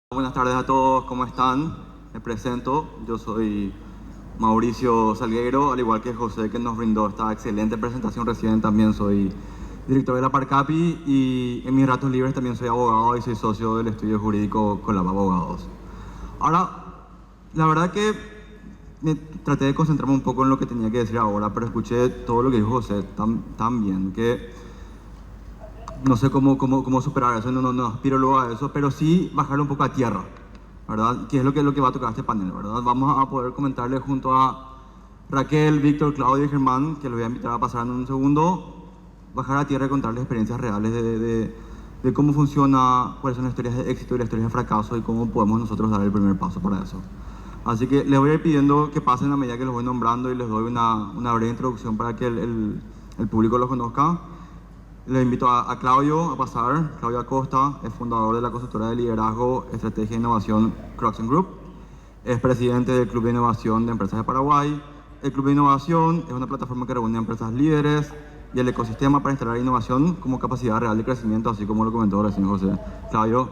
Buenas tardes a todos, ¿cómo están? Me presento, yo soy Mauricio Salgueiro, al igual que José, que nos brindó esta excelente presentación recién. También soy director de la Parcapi y en mis ratos libres también soy abogado y soy socio del estudio jurídico Colab Abogados. Ahora, la verdad que me traté de concentrarme un poco en lo que tenía que decir ahora, pero escuché todo lo que dijo José tan bien que no sé cómo superar eso, no aspiro luego a eso, pero sí bajarlo un poco a tierra, ¿verdad? Que es lo que va a tocar este panel, ¿verdad? Vamos a poder comentarle junto a Raquel, Víctor, Claudio y Germán, que los voy a invitar a pasar en un segundo, bajar a tierra y contarles experiencias reales de cómo funciona, cuáles son las historias de éxito y las historias de fracaso y cómo podemos nosotros dar el primer paso para eso. Así que les voy a ir pidiendo que pasen a medida que los voy nombrando y les doy una breve introducción para que el público los conozca. Les invito a Claudio a pasar. Claudio Acosta es fundador de la consultora de liderazgo, estrategia e innovación Croxen Group. Es presidente del Club de Innovación de Empresas de Paraguay. El Club de Innovación es una plataforma que reúne a empresas líderes y el ecosistema para instalar innovación como capacidad real de crecimiento, así como lo comentó recién José. Claudio,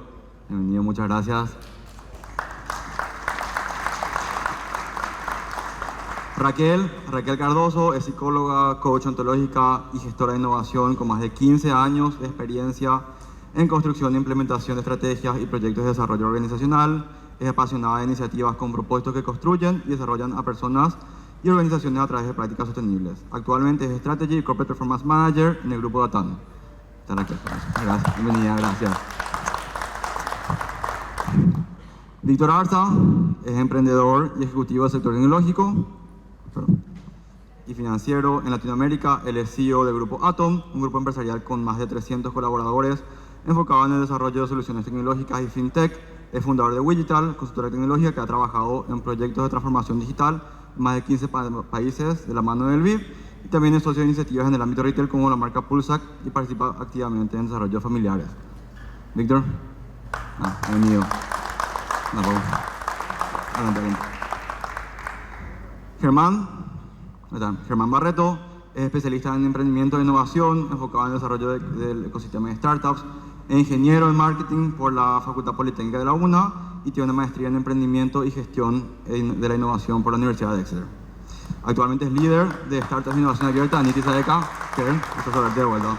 bienvenido, muchas gracias. Raquel Cardoso es psicóloga, coach ontológica y gestora de innovación con más de 15 años de experiencia en construcción e implementación de estrategias y proyectos de desarrollo organizacional. Es apasionada de iniciativas con propósitos que construyen y desarrollan a personas y organizaciones a través de prácticas sostenibles. Actualmente es Strategy y Corporate Performance Manager en el grupo Datan. Gracias, bienvenida, gracias. Víctor Arza es emprendedor y ejecutivo del sector tecnológico y financiero en Latinoamérica. Él es CEO del grupo Atom, un grupo empresarial con más de 300 colaboradores enfocado en el desarrollo de soluciones tecnológicas y fintech. Es fundador de Wigital, consultora tecnológica que ha trabajado en proyectos de transformación digital en más de 15 países de la mano del BID, y también es socio de iniciativas en el ámbito retail como la marca Pulsac y participa activamente en desarrollos familiares. Víctor, bienvenido. Adelante. Germán Barreto es especialista en emprendimiento e innovación, enfocado en el desarrollo del ecosistema de startups. Es ingeniero en marketing por la Facultad Politécnica de la UNA y tiene una maestría en emprendimiento y gestión de la innovación por la Universidad de Exeter. Actualmente es líder de Startups de Innovación Abierta, Aniti Sadeca, que es hablarte de vuelta.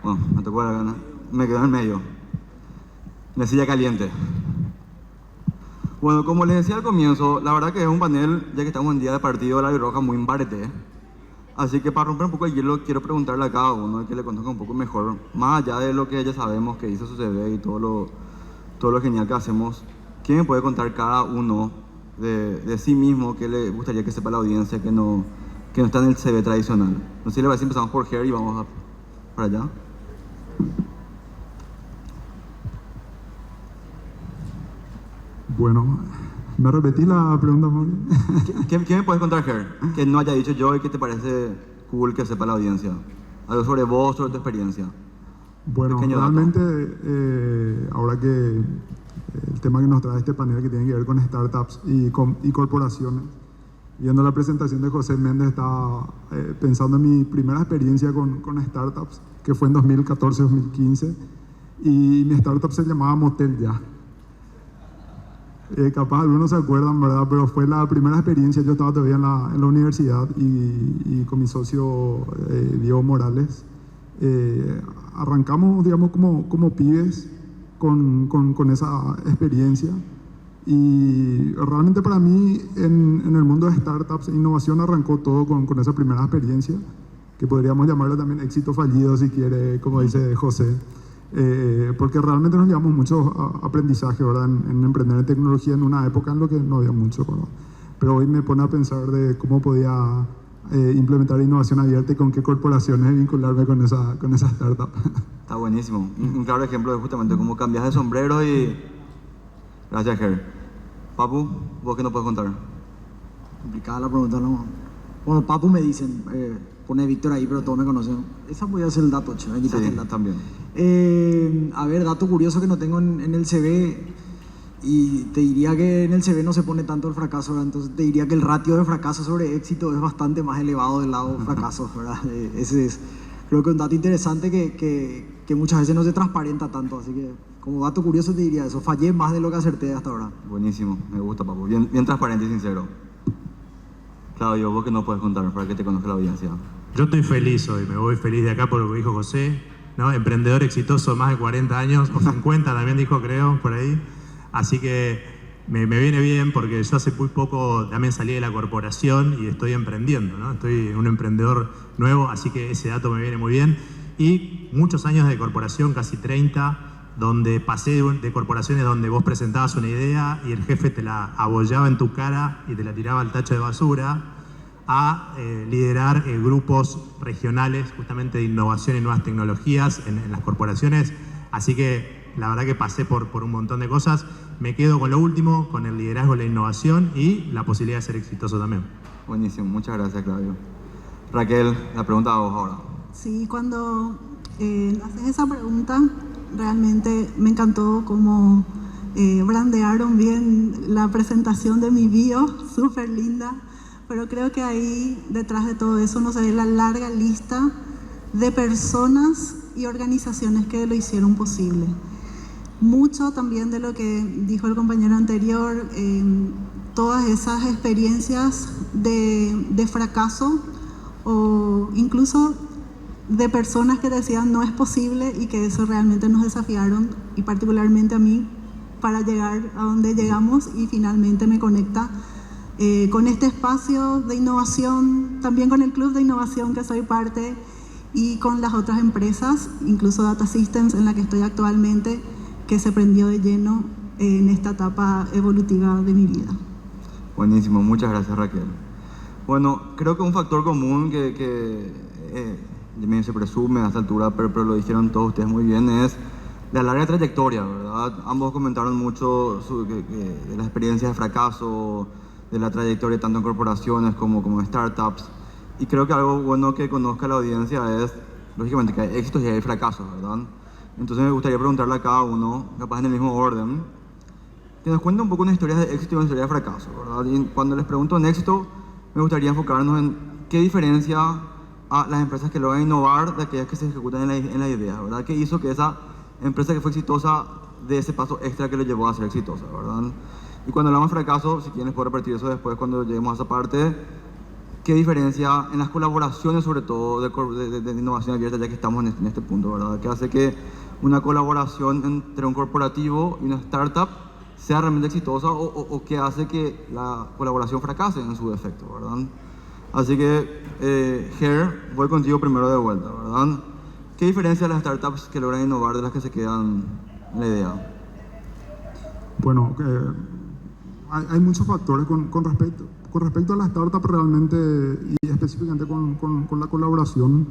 Bueno, me tocó la gana. Me quedé en el medio. La silla caliente. Bueno, como les decía al comienzo, la verdad que es un panel, ya que estamos en día de partido de la Roja, muy imbarete. Así que para romper un poco el hielo, quiero preguntarle a cada uno que le conozca un poco mejor, más allá de lo que ya sabemos que hizo su CV y todo lo genial que hacemos, ¿quién me puede contar cada uno de sí mismo que le gustaría que sepa la audiencia que no está en el CV tradicional? No sé si le parece, empezamos por Ger y vamos para allá. Bueno, ¿me repetí la pregunta, Mauri? ¿Qué me puedes contar, Ger, que no haya dicho yo y que te parece cool que sepa la audiencia? Algo sobre vos, sobre tu experiencia. Bueno, realmente, ahora que el tema que nos trae este panel que tiene que ver con startups y corporaciones, viendo la presentación de José Méndez, estaba pensando en mi primera experiencia con startups, que fue en 2014-2015, y mi startup se llamaba Motel Ya. Capaz algunos se acuerdan, ¿verdad? Pero fue la primera experiencia. Yo estaba todavía en la universidad y con mi socio Diego Morales arrancamos, digamos, como pibes con esa experiencia. Y realmente para mí en el mundo de startups e innovación arrancó todo con esa primera experiencia, que podríamos llamarlo también éxito fallido, si quiere, como dice José. Porque realmente nos llevamos mucho aprendizaje, ¿verdad? En emprender en tecnología en una época en la que no había mucho, ¿verdad? Pero hoy me pone a pensar de cómo podía implementar innovación abierta y con qué corporaciones vincularme con esa startup. Está buenísimo. Un claro ejemplo de justamente cómo cambias de sombrero y... Gracias, Ger. Papu, ¿vos qué nos puedes contar? Complicada la pregunta, ¿no? Bueno, Papu me dicen, pone Víctor ahí, pero todos me conocen. Esa podría ser el dato, che, me quitaste el dato. También. A ver, dato curioso que no tengo en el CV, y te diría que en el CV no se pone tanto el fracaso, ¿verdad? Entonces te diría que el ratio de fracaso sobre éxito es bastante más elevado del lado fracaso, ¿verdad? Ese es, creo que un dato interesante que que muchas veces no se transparenta tanto. Así que como dato curioso te diría eso, fallé más de lo que acerté hasta ahora. Buenísimo, me gusta, papu. Bien, bien transparente y sincero. Claudio, vos que nos puedes contar para que te conozca la audiencia. Yo estoy feliz hoy, me voy feliz de acá por lo que dijo José, ¿no? Emprendedor exitoso, más de 40 años, o 50 también dijo, creo, por ahí. Así que me viene bien porque yo hace muy poco también salí de la corporación y estoy emprendiendo, ¿no? Estoy un emprendedor nuevo, así que ese dato me viene muy bien. Y muchos años de corporación, casi 30, donde pasé de corporaciones donde vos presentabas una idea y el jefe te la abollaba en tu cara y te la tiraba al tacho de basura, a liderar grupos regionales justamente de innovación y nuevas tecnologías en las corporaciones. Así que la verdad que pasé por un montón de cosas. Me quedo con lo último, con el liderazgo, la innovación y la posibilidad de ser exitoso también. Buenísimo, muchas gracias, Claudio. Raquel, la pregunta a vos ahora. Sí, cuando haces esa pregunta, realmente me encantó cómo brandearon bien la presentación de mi bio, súper linda, pero creo que ahí detrás de todo eso nos ve la larga lista de personas y organizaciones que lo hicieron posible. Mucho también de lo que dijo el compañero anterior, todas esas experiencias de fracaso o incluso de personas que decían no es posible y que eso realmente nos desafiaron y particularmente a mí para llegar a donde llegamos y finalmente me conecta con este espacio de innovación, también con el club de innovación que soy parte y con las otras empresas, incluso Data Systems en la que estoy actualmente, que se prendió de lleno en esta etapa evolutiva de mi vida. Buenísimo, muchas gracias, Raquel. Bueno, creo que un factor común que se presume a esta altura, pero lo dijeron todos ustedes muy bien, es la larga trayectoria, ¿verdad? Ambos comentaron mucho de las experiencias de fracaso, de la trayectoria tanto en corporaciones como en startups. Y creo que algo bueno que conozca la audiencia es, lógicamente, que hay éxitos y hay fracasos, ¿verdad? Entonces me gustaría preguntarle a cada uno, capaz en el mismo orden, que nos cuente un poco una historia de éxito y una historia de fracaso, ¿verdad? Y cuando les pregunto en éxito, me gustaría enfocarnos en qué diferencia a las empresas que logran innovar de aquellas que se ejecutan en la idea, ¿verdad? ¿Qué hizo que esa empresa que fue exitosa dé ese paso extra que lo llevó a ser exitosa, ¿verdad? Y cuando hablamos de fracaso, si quieren les puedo repetir eso después cuando lleguemos a esa parte, ¿qué diferencia en las colaboraciones, sobre todo de innovación abierta, ya que estamos en este punto, ¿verdad? ¿Qué hace que una colaboración entre un corporativo y una startup sea realmente exitosa o qué hace que la colaboración fracase en su defecto, ¿verdad? Así que, Ger, voy contigo primero de vuelta, ¿verdad? ¿Qué diferencia las startups que logran innovar de las que se quedan en la idea? Bueno, hay muchos factores con respecto a la startup realmente y específicamente con la colaboración.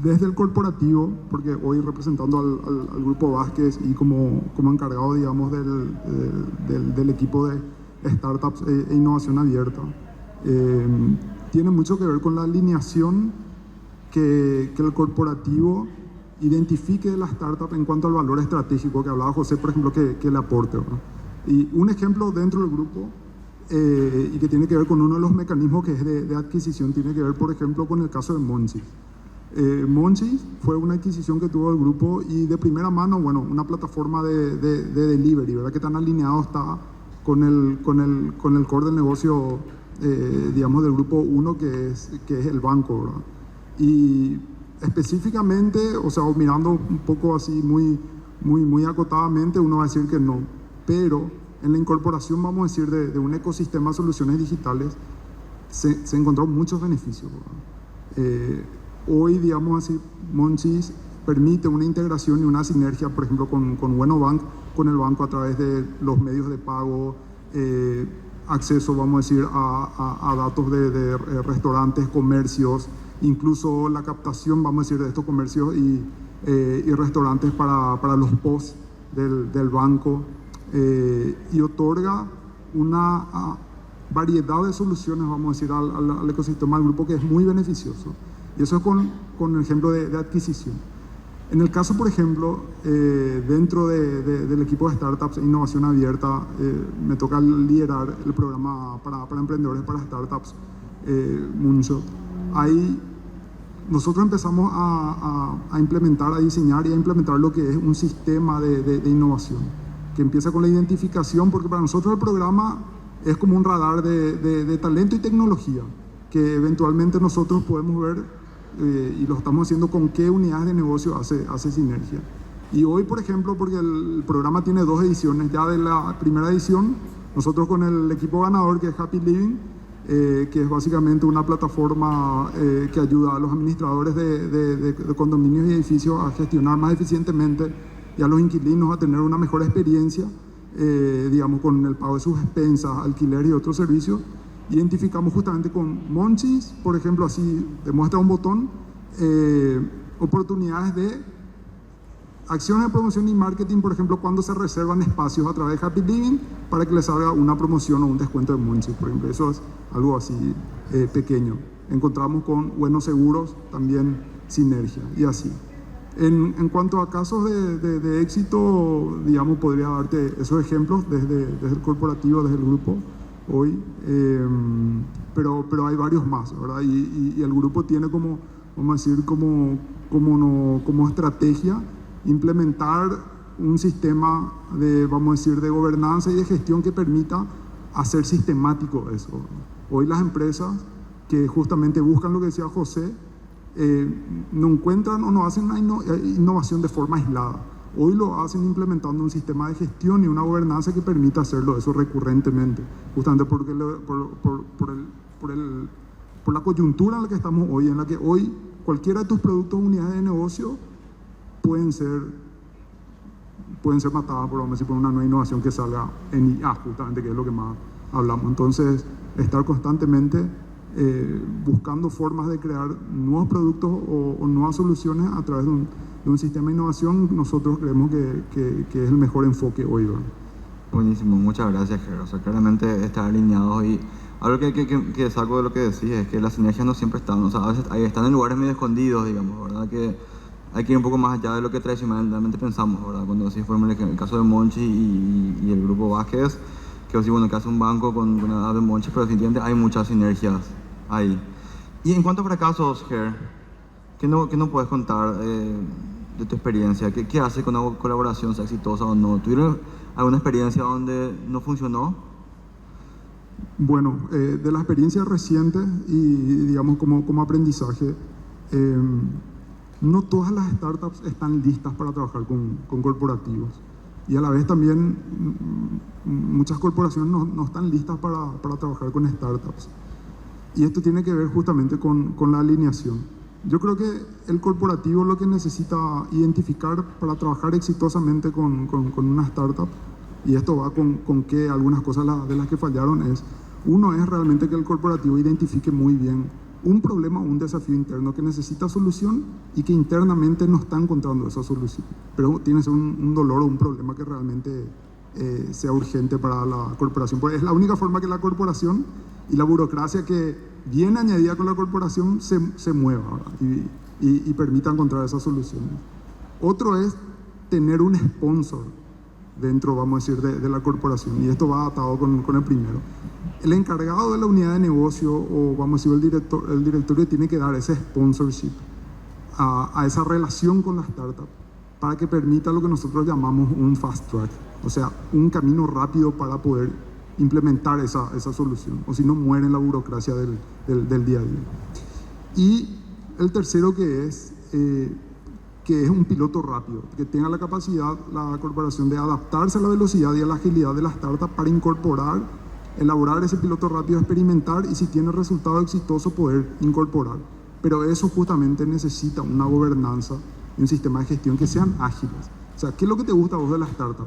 Desde el corporativo, porque hoy representando al Grupo Vázquez y como encargado, digamos, del equipo de startups e innovación abierta, tiene mucho que ver con la alineación que el corporativo identifique de la startup en cuanto al valor estratégico que hablaba José, por ejemplo, que le aporte, ¿verdad? Y un ejemplo dentro del grupo y que tiene que ver con uno de los mecanismos que es de adquisición, tiene que ver, por ejemplo, con el caso de Monchi. Monchi fue una adquisición que tuvo el grupo y de primera mano, bueno, una plataforma de delivery, ¿verdad? Que tan alineado está con el core del negocio, digamos, del grupo 1, que es el banco, ¿verdad? Y específicamente, o sea, mirando un poco así muy acotadamente, uno va a decir que no, pero en la incorporación, vamos a decir, de un ecosistema de soluciones digitales, se encontró muchos beneficios, ¿verdad? Hoy, digamos así, Monchis permite una integración y una sinergia, por ejemplo, con Buenobank, con el banco a través de los medios de pago, acceso, vamos a decir, a datos de restaurantes, comercios, incluso la captación, vamos a decir, de estos comercios y restaurantes para los POS del banco, y otorga una variedad de soluciones, vamos a decir, al ecosistema del grupo, que es muy beneficioso. Y eso es con el ejemplo de adquisición. En el caso, por ejemplo, dentro del equipo de startups e innovación abierta, me toca liderar el programa para emprendedores, para startups, Moonshot. Hay nosotros empezamos a implementar, a diseñar y a implementar lo que es un sistema de innovación, que empieza con la identificación, porque para nosotros el programa es como un radar de talento y tecnología, que eventualmente nosotros podemos ver, y lo estamos haciendo con qué unidades de negocio hace sinergia. Y hoy, por ejemplo, porque el programa tiene 2 ediciones, ya de la primera edición, nosotros con el equipo ganador, que es Happy Living, que es básicamente una plataforma que ayuda a los administradores de condominios y edificios a gestionar más eficientemente y a los inquilinos a tener una mejor experiencia, digamos, con el pago de sus expensas, alquiler y otros servicios. Identificamos justamente con Monchis, por ejemplo, así demuestra un botón, oportunidades de acciones de promoción y marketing, por ejemplo, cuando se reservan espacios a través de Happy Living para que les salga una promoción o un descuento de Monchis, por ejemplo. Eso es algo así pequeño. Encontramos con Buenos Seguros también sinergia y así. En cuanto a casos de éxito, digamos, podría darte esos ejemplos desde el corporativo, desde el grupo hoy, pero hay varios más, ¿verdad? Y el grupo tiene como, vamos a decir, como estrategia implementar un sistema vamos a decir, de gobernanza y de gestión que permita hacer sistemático eso. Hoy las empresas que justamente buscan lo que decía José, no encuentran o no hacen una innovación de forma aislada. Hoy lo hacen implementando un sistema de gestión y una gobernanza que permita hacerlo eso recurrentemente, justamente porque por la coyuntura en la que estamos hoy, en la que hoy cualquiera de tus productos o unidades de negocio pueden ser matadas por una nueva innovación que salga en IA, justamente, que es lo que más hablamos. Entonces, estar constantemente buscando formas de crear nuevos productos o nuevas soluciones a través de un sistema de innovación, nosotros creemos que es el mejor enfoque hoy, ¿verdad? Buenísimo, muchas gracias, Ger. O sea, claramente está alineado y algo que saco de lo que decís es que las sinergias no siempre están, o sea, a veces ahí están en lugares medio escondidos, digamos, ¿verdad? Que hay que ir un poco más allá de lo que tradicionalmente pensamos, ¿verdad? Cuando decís, por ejemplo, el caso de Monchi y el grupo Vázquez, que decís, bueno, que hace un banco con la edad de Monchi, pero definitivamente hay muchas sinergias ahí. Y en cuanto a fracasos, Ger, ¿qué no puedes contar de tu experiencia? ¿Qué hace que una colaboración sea exitosa o no? ¿Tuvieron alguna experiencia donde no funcionó? Bueno, de la experiencia reciente y digamos como aprendizaje, no todas las startups están listas para trabajar con corporativos. Y a la vez también muchas corporaciones no están listas para trabajar con startups. Y esto tiene que ver justamente con la alineación. Yo creo que el corporativo lo que necesita identificar para trabajar exitosamente con una startup, y esto va con que algunas cosas de las que fallaron uno es realmente que el corporativo identifique muy bien un problema o un desafío interno que necesita solución y que internamente no está encontrando esa solución. Pero tienes un dolor o un problema que realmente sea urgente para la corporación. Porque es la única forma que la corporación y la burocracia que viene añadida con la corporación se mueva, ¿verdad? Y permita encontrar esas soluciones. Otro es tener un sponsor dentro, vamos a decir, de la corporación. Y esto va atado con el primero. El encargado de la unidad de negocio o, vamos a decir, el directorio tiene que dar ese sponsorship a esa relación con la startup para que permita lo que nosotros llamamos un fast track. O sea, un camino rápido para poder implementar esa solución. O si no, muere en la burocracia del día a día. Y el tercero que es un piloto rápido, que tenga la capacidad, la corporación, de adaptarse a la velocidad y a la agilidad de la startup para elaborar ese piloto rápido, experimentar y si tiene resultado exitoso poder incorporar. Pero eso justamente necesita una gobernanza y un sistema de gestión que sean ágiles. O sea, ¿qué es lo que te gusta a vos de la startup?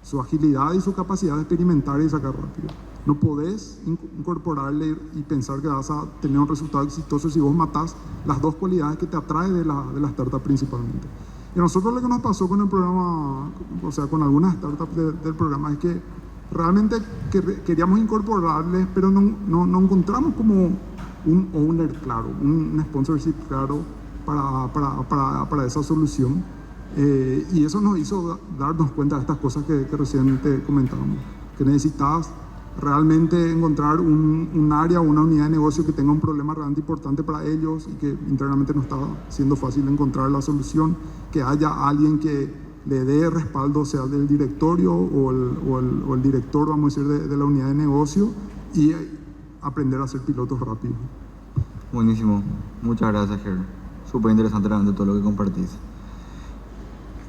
Su agilidad y su capacidad de experimentar y sacar rápido. No podés incorporarle y pensar que vas a tener un resultado exitoso si vos matás las dos cualidades que te atrae de la startup principalmente. Y a nosotros lo que nos pasó con el programa, o sea, con algunas startups del programa, es que realmente queríamos incorporarles, pero no encontramos como un owner claro, un sponsorship claro para esa solución. Y eso nos hizo darnos cuenta de estas cosas que recién te comentábamos, que necesitabas realmente encontrar un área o una unidad de negocio que tenga un problema realmente importante para ellos y que internamente no está siendo fácil encontrar la solución, que haya alguien que le dé respaldo, sea del directorio o el director, vamos a decir, de la unidad de negocio, y aprender a hacer pilotos rápidos. Buenísimo. Muchas gracias, Ger. Súper interesante realmente todo lo que compartís.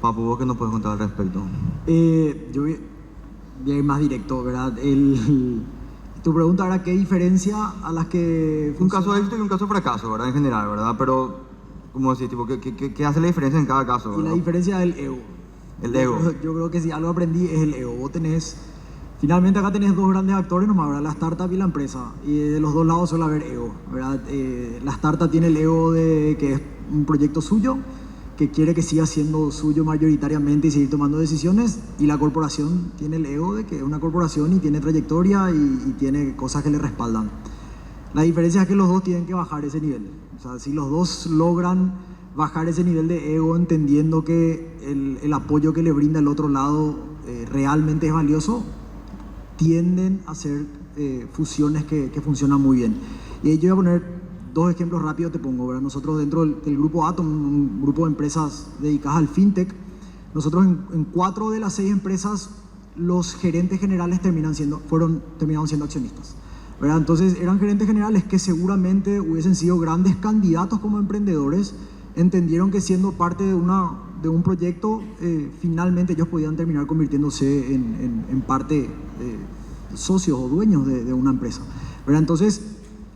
Papu, ¿vos qué nos puedes contar al respecto? Yo voy a ir más directo, ¿verdad? Tu pregunta era qué diferencia a las que... Un caso de éxito y un caso de fracaso, ¿verdad? En general, ¿verdad? Pero, ¿cómo decir? Tipo, ¿qué hace la diferencia en cada caso? Y ¿verdad? la diferencia del ego. El ego. Yo creo que si algo aprendí es el ego. Vos tenés... Finalmente acá tenés dos grandes actores nomás, ¿verdad? La startup y la empresa. Y de los dos lados suele haber ego, ¿verdad? La startup tiene el ego de que es un proyecto suyo, que quiere que siga siendo suyo mayoritariamente y seguir tomando decisiones, y la corporación tiene el ego de que es una corporación y tiene trayectoria y tiene cosas que le respaldan. La diferencia es que los dos tienen que bajar ese nivel. O sea, si los dos logran bajar ese nivel de ego entendiendo que el apoyo que le brinda el otro lado realmente es valioso, tienden a hacer fusiones que funcionan muy bien. Y ahí yo voy a poner dos ejemplos rápidos, te pongo, ¿verdad? Nosotros dentro del grupo Atom, un grupo de empresas dedicadas al fintech, nosotros en 4 de las 6 empresas los gerentes generales terminaron siendo accionistas, ¿verdad? Entonces eran gerentes generales que seguramente hubiesen sido grandes candidatos como emprendedores, entendieron que siendo parte de un proyecto, finalmente ellos podían terminar convirtiéndose en parte socios o dueños de una empresa, ¿verdad? Entonces,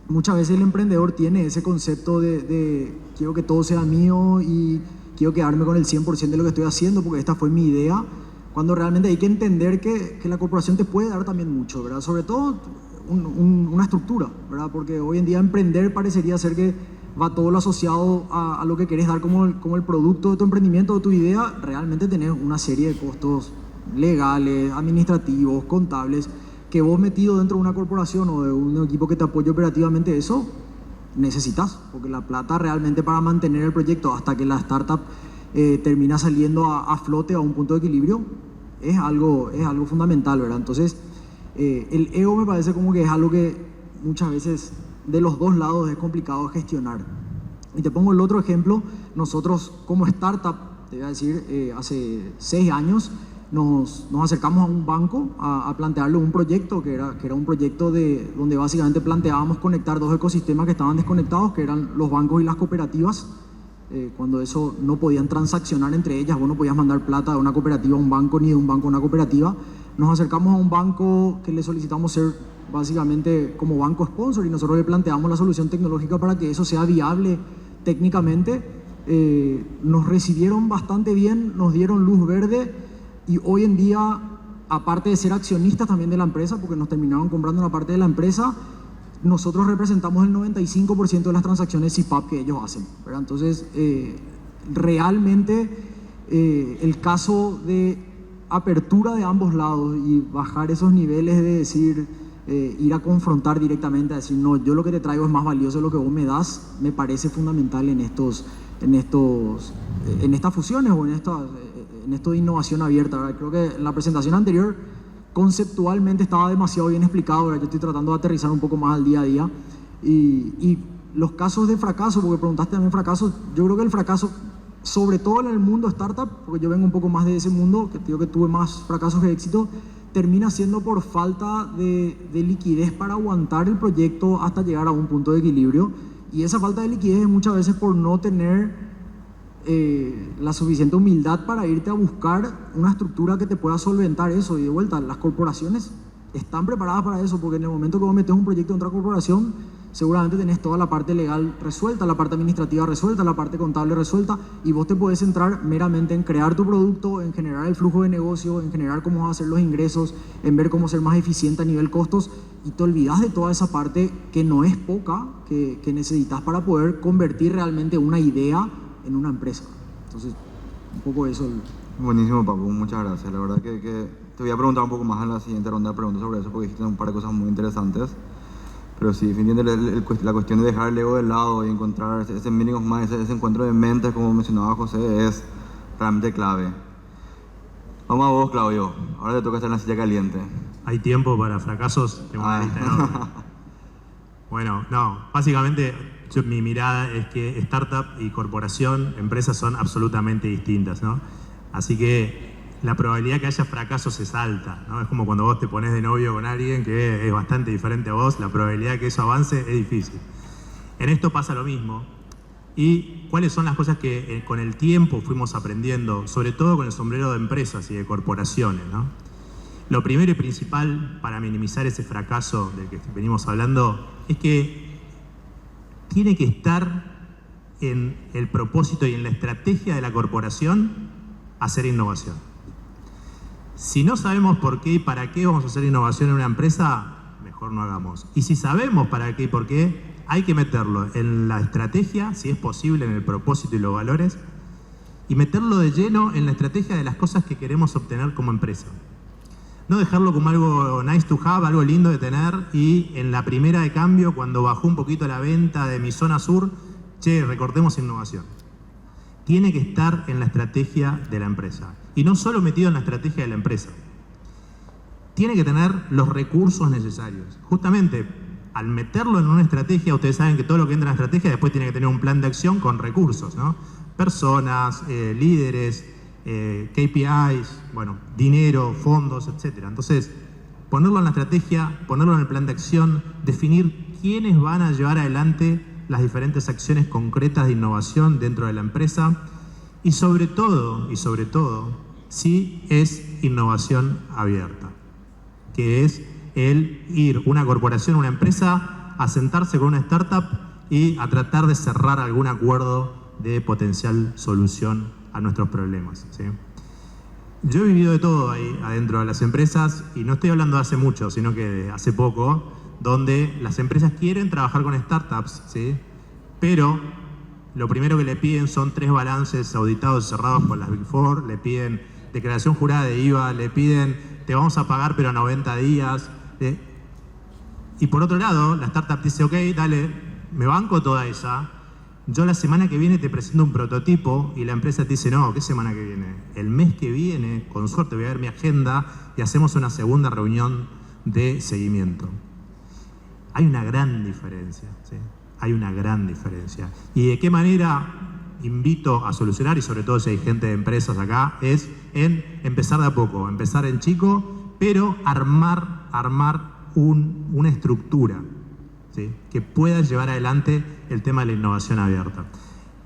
muchas veces el emprendedor tiene ese concepto de quiero que todo sea mío y quiero quedarme con el 100% de lo que estoy haciendo porque esta fue mi idea, cuando realmente hay que entender que la corporación te puede dar también mucho, ¿verdad? Sobre todo una estructura, ¿verdad? Porque hoy en día emprender parecería ser que va todo lo asociado a lo que querés dar como el producto de tu emprendimiento, de tu idea. Realmente tenés una serie de costos legales, administrativos, contables, que vos metido dentro de una corporación o de un equipo que te apoye operativamente eso, necesitas, porque la plata realmente para mantener el proyecto hasta que la startup termina saliendo a flote a un punto de equilibrio, es algo fundamental, ¿verdad? Entonces, el ego me parece como que es algo que muchas veces de los dos lados es complicado de gestionar. Y te pongo el otro ejemplo, nosotros como startup, te voy a decir, hace 6 años, nos acercamos a un banco a plantearle un proyecto que era un proyecto donde básicamente planteábamos conectar 2 ecosistemas que estaban desconectados, que eran los bancos y las cooperativas. Cuando eso no podían transaccionar entre ellas, vos no podías mandar plata de una cooperativa a un banco ni de un banco a una cooperativa. Nos acercamos a un banco que le solicitamos ser básicamente como banco sponsor y nosotros le planteamos la solución tecnológica para que eso sea viable técnicamente. Nos recibieron bastante bien, nos dieron luz verde. Y hoy en día, aparte de ser accionistas también de la empresa, porque nos terminaron comprando una parte de la empresa, nosotros representamos el 95% de las transacciones CPAP que ellos hacen, ¿verdad? Entonces, realmente el caso de apertura de ambos lados y bajar esos niveles de decir, ir a confrontar directamente, a decir, no, yo lo que te traigo es más valioso de lo que vos me das, me parece fundamental en estas fusiones o en esto de innovación abierta, ¿verdad? Creo que en la presentación anterior conceptualmente estaba demasiado bien explicado, ¿verdad? Yo estoy tratando de aterrizar un poco más al día a día y los casos de fracaso, porque preguntaste también fracaso, yo creo que el fracaso, sobre todo en el mundo startup, porque yo vengo un poco más de ese mundo, que digo que tuve más fracasos que éxito, termina siendo por falta de liquidez para aguantar el proyecto hasta llegar a un punto de equilibrio, y esa falta de liquidez es muchas veces por no tener la suficiente humildad para irte a buscar una estructura que te pueda solventar eso. Y de vuelta, las corporaciones están preparadas para eso, porque en el momento que vos metes un proyecto en otra corporación, seguramente tenés toda la parte legal resuelta, la parte administrativa resuelta, la parte contable resuelta, y vos te podés centrar meramente en crear tu producto, en generar el flujo de negocio, en generar cómo vas a hacer los ingresos, en ver cómo ser más eficiente a nivel costos, y te olvidás de toda esa parte que no es poca, que necesitas para poder convertir realmente una idea en una empresa. Entonces, un poco eso. Buenísimo, Papu, muchas gracias. La verdad que te voy a preguntar un poco más en la siguiente ronda de preguntas sobre eso, porque dijiste un par de cosas muy interesantes. Pero sí, definitivamente la cuestión de dejar el ego de lado y encontrar ese meeting of minds, ese encuentro de mentes, como mencionaba José, es realmente clave. Vamos a vos, Claudio. Ahora te toca estar en la silla caliente. ¿Hay tiempo para fracasos? Tengo una lista enorme. Bueno, no, básicamente mi mirada es que startup y corporación, empresas son absolutamente distintas, ¿no? Así que la probabilidad que haya fracasos es alta, ¿no? Es como cuando vos te pones de novio con alguien que es bastante diferente a vos, la probabilidad de que eso avance es difícil. En esto pasa lo mismo. ¿Y cuáles son las cosas que con el tiempo fuimos aprendiendo, sobre todo con el sombrero de empresas y de corporaciones, ¿no? Lo primero y principal para minimizar ese fracaso del que venimos hablando es que tiene que estar en el propósito y en la estrategia de la corporación hacer innovación. Si no sabemos por qué y para qué vamos a hacer innovación en una empresa, mejor no hagamos. Y si sabemos para qué y por qué, hay que meterlo en la estrategia, si es posible, en el propósito y los valores, y meterlo de lleno en la estrategia de las cosas que queremos obtener como empresa. No dejarlo como algo nice to have, algo lindo de tener, y en la primera de cambio, cuando bajó un poquito la venta de mi zona sur, che, recortemos innovación. Tiene que estar en la estrategia de la empresa. Y no solo metido en la estrategia de la empresa. Tiene que tener los recursos necesarios. Justamente, al meterlo en una estrategia, ustedes saben que todo lo que entra en la estrategia después tiene que tener un plan de acción con recursos, ¿no? Personas, líderes, KPIs, bueno, dinero, fondos, etc. Entonces, ponerlo en la estrategia, ponerlo en el plan de acción, definir quiénes van a llevar adelante las diferentes acciones concretas de innovación dentro de la empresa y sobre todo, si es innovación abierta, que es el ir una corporación, una empresa, a sentarse con una startup y a tratar de cerrar algún acuerdo de potencial solución a nuestros problemas, ¿sí? Yo he vivido de todo ahí adentro de las empresas y no estoy hablando de hace mucho, sino que de hace poco, donde las empresas quieren trabajar con startups, ¿sí? Pero lo primero que le piden son 3 balances auditados y cerrados por las Big Four, le piden declaración jurada de IVA, le piden te vamos a pagar pero a 90 días. Y por otro lado, la startup dice, ok, dale, me banco toda esa. Yo la semana que viene te presento un prototipo y la empresa te dice, no, ¿qué semana que viene? El mes que viene, con suerte voy a ver mi agenda y hacemos una segunda reunión de seguimiento. Hay una gran diferencia, ¿sí? Hay una gran diferencia. ¿Y de qué manera invito a solucionar, y sobre todo si hay gente de empresas acá, es en empezar de a poco, empezar en chico, pero armar una estructura, ¿sí? Que pueda llevar adelante el tema de la innovación abierta.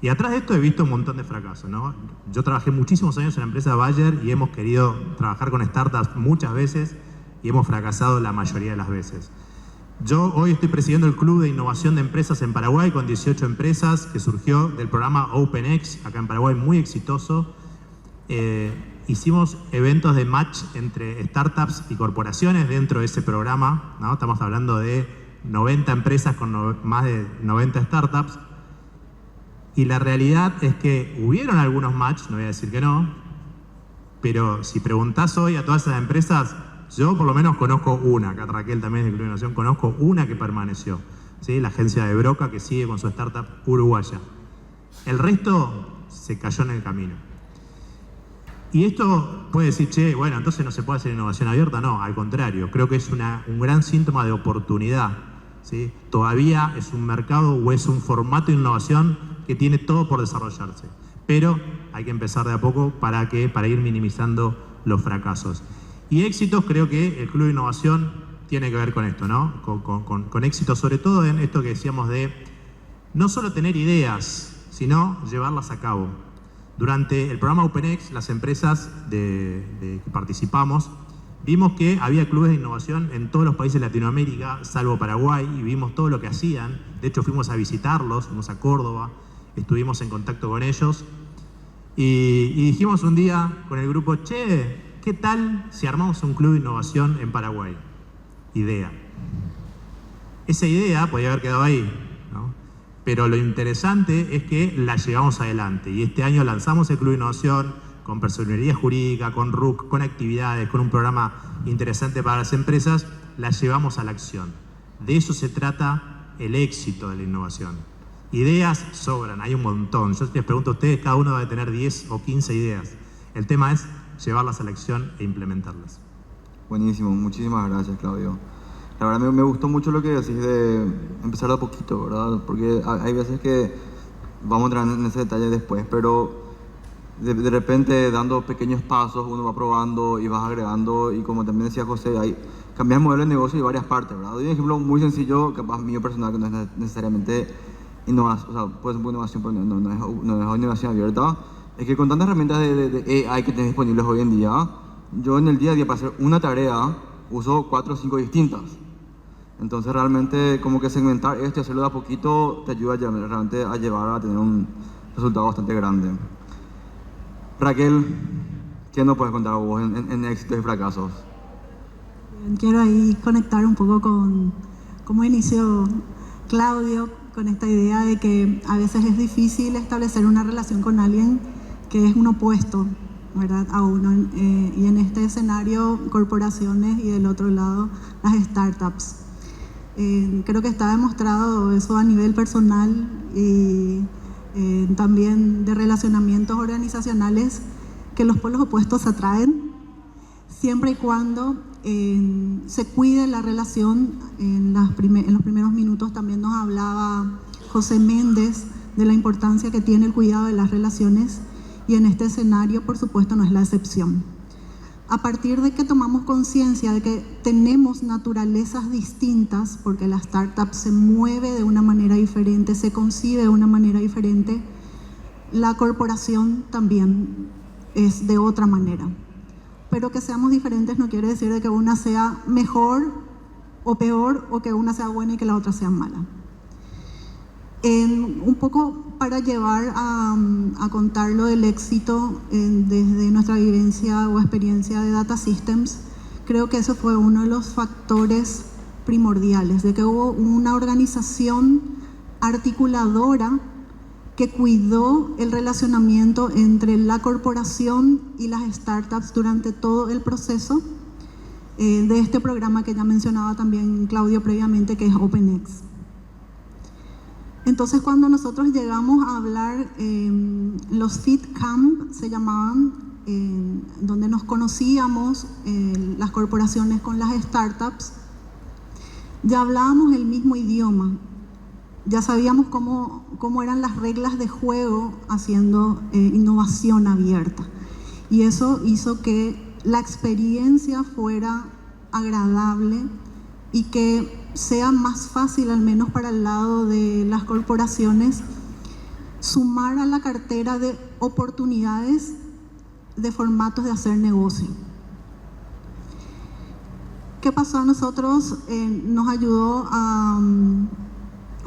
Y atrás de esto he visto un montón de fracasos, ¿no? Yo trabajé muchísimos años en la empresa Bayer y hemos querido trabajar con startups muchas veces y hemos fracasado la mayoría de las veces. Yo hoy estoy presidiendo el Club de Innovación de Empresas en Paraguay con 18 empresas que surgió del programa OpenX, acá en Paraguay, muy exitoso. Hicimos eventos de match entre startups y corporaciones dentro de ese programa, ¿no? Estamos hablando de 90 empresas con más de 90 startups. Y la realidad es que hubieron algunos match, no voy a decir que no, pero si preguntás hoy a todas esas empresas, yo por lo menos conozco una, acá Raquel también es de Club de Innovación, conozco una que permaneció, ¿sí? La agencia de Broca que sigue con su startup uruguaya. El resto se cayó en el camino. Y esto puede decir, che, bueno, entonces no se puede hacer innovación abierta. No, al contrario, creo que es un gran síntoma de oportunidad, ¿sí? Todavía es un mercado o es un formato de innovación que tiene todo por desarrollarse. Pero hay que empezar de a poco para ir minimizando los fracasos. Y éxitos, creo que el Club de Innovación tiene que ver con esto, ¿no? Con éxitos, sobre todo en esto que decíamos de no solo tener ideas, sino llevarlas a cabo. Durante el programa OpenX, las empresas que participamos, vimos que había clubes de innovación en todos los países de Latinoamérica, salvo Paraguay, y vimos todo lo que hacían. De hecho, fuimos a visitarlos, fuimos a Córdoba, estuvimos en contacto con ellos. Y dijimos un día con el grupo, che, ¿qué tal si armamos un club de innovación en Paraguay? Idea. Esa idea podía haber quedado ahí, ¿no? Pero lo interesante es que la llevamos adelante. Y este año lanzamos el club de innovación con personería jurídica, con RUC, con actividades, con un programa interesante para las empresas. La llevamos a la acción. De eso se trata el éxito de la innovación. Ideas sobran, hay un montón. Yo les pregunto a ustedes, cada uno debe tener 10 o 15 ideas. El tema es llevarlas a la acción e implementarlas. Buenísimo, muchísimas gracias, Claudio. La verdad me gustó mucho lo que decís de empezar de a poquito, ¿verdad? Porque hay veces que vamos a entrar en ese detalle después, pero de repente dando pequeños pasos uno va probando y vas agregando, y como también decía José, cambiar el modelo de negocio de varias partes, ¿verdad? Doy un ejemplo muy sencillo, capaz mío personal, que no es necesariamente innovación, o sea, puede ser innovación, pero no es innovación abierta. Es que con tantas herramientas de AI que tenés disponibles hoy en día, yo en el día a día para hacer una tarea uso 4 o 5 distintas. Entonces realmente como que segmentar esto y hacerlo de a poquito te ayuda realmente a llevar a tener un resultado bastante grande. Raquel, ¿qué nos puedes contar vos en éxitos y fracasos? Quiero ahí conectar un poco con cómo inició Claudio, con esta idea de que a veces es difícil establecer una relación con alguien que es un opuesto, ¿verdad?, a uno. Y en este escenario, corporaciones y del otro lado, las startups. Creo que está demostrado eso a nivel personal y también de relacionamientos organizacionales, que los polos opuestos se atraen siempre y cuando se cuide la relación. En los primeros minutos también nos hablaba José Méndez de la importancia que tiene el cuidado de las relaciones, y en este escenario, por supuesto, no es la excepción. A partir de que tomamos conciencia de que tenemos naturalezas distintas, porque la startup se mueve de una manera diferente, se concibe de una manera diferente, la corporación también es de otra manera. Pero que seamos diferentes no quiere decir de que una sea mejor o peor, o que una sea buena y que la otra sea mala. Un poco para llevar a contar lo del éxito desde nuestra vivencia o experiencia de Data Systems, creo que eso fue uno de los factores primordiales, de que hubo una organización articuladora que cuidó el relacionamiento entre la corporación y las startups durante todo el proceso de este programa que ya mencionaba también Claudio previamente, que es OpenX. Entonces, cuando nosotros llegamos a hablar, los Fit Camp se llamaban, donde nos conocíamos las corporaciones con las startups, ya hablábamos el mismo idioma, ya sabíamos cómo eran las reglas de juego haciendo innovación abierta. Y eso hizo que la experiencia fuera agradable y que sea más fácil, al menos para el lado de las corporaciones, sumar a la cartera de oportunidades de formatos de hacer negocio. ¿Qué pasó a nosotros? Nos ayudó a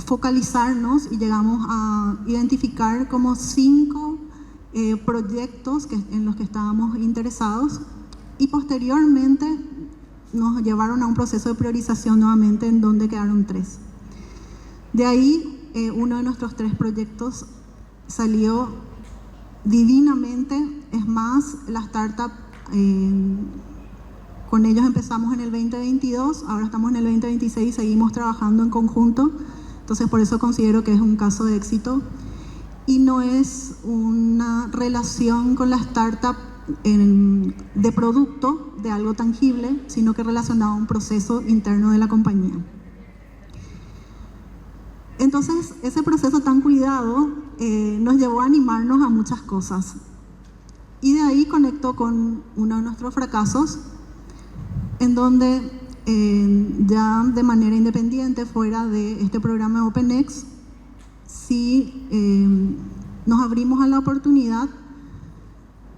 focalizarnos y llegamos a identificar como 5 proyectos en los que estábamos interesados, y posteriormente nos llevaron a un proceso de priorización nuevamente, en donde quedaron 3. De ahí, uno de nuestros 3 proyectos salió divinamente. Es más, la startup, con ellos empezamos en el 2022, ahora estamos en el 2026 y seguimos trabajando en conjunto. Entonces, por eso considero que es un caso de éxito. Y no es una relación con la startup de producto, de algo tangible, sino que relacionado a un proceso interno de la compañía. Entonces, ese proceso tan cuidado nos llevó a animarnos a muchas cosas. Y de ahí conectó con uno de nuestros fracasos, en donde ya de manera independiente, fuera de este programa OpenX, sí nos abrimos a la oportunidad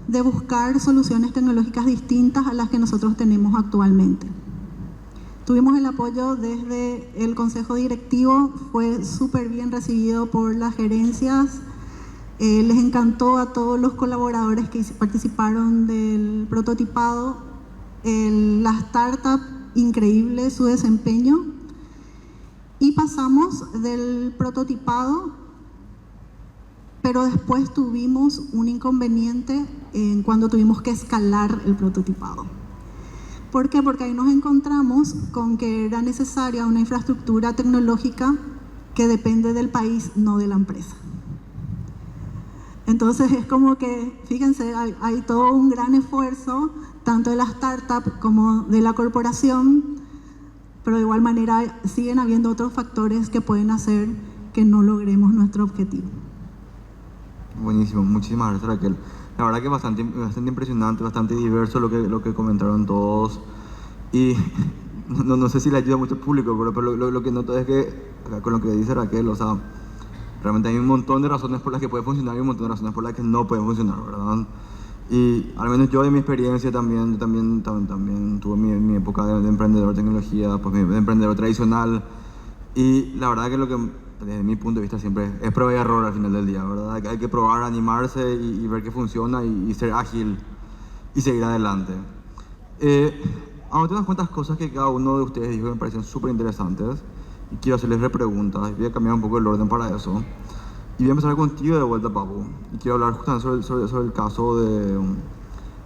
de buscar soluciones tecnológicas distintas a las que nosotros tenemos actualmente. Tuvimos el apoyo desde el consejo directivo, fue súper bien recibido por las gerencias, les encantó a todos los colaboradores que participaron del prototipado, la startup, increíble su desempeño, y pasamos del prototipado, pero después tuvimos un inconveniente cuando tuvimos que escalar el prototipado. ¿Por qué? Porque ahí nos encontramos con que era necesaria una infraestructura tecnológica que depende del país, no de la empresa. Entonces es como que, fíjense, hay todo un gran esfuerzo, tanto de la startup como de la corporación, pero de igual manera siguen habiendo otros factores que pueden hacer que no logremos nuestro objetivo. Buenísimo, muchísimas gracias, Raquel. La verdad que es bastante impresionante, bastante diverso lo que comentaron todos. Y no sé si le ayuda mucho al público, pero lo que noto es que, acá con lo que dice Raquel, o sea, realmente hay un montón de razones por las que puede funcionar y un montón de razones por las que no puede funcionar, ¿verdad? Y al menos yo de mi experiencia también tuve mi época de emprendedor de tecnología, pues de emprendedor tradicional. Y la verdad que lo que, desde mi punto de vista, siempre es prueba y error al final del día, ¿verdad? Hay que probar, animarse y ver que funciona y ser ágil y seguir adelante. Anoté unas cuantas cosas que cada uno de ustedes dijo que me parecen súper interesantes y quiero hacerles preguntas. Voy a cambiar un poco el orden para eso. Y voy a empezar contigo de vuelta, Papu. Y quiero hablar justamente sobre el caso de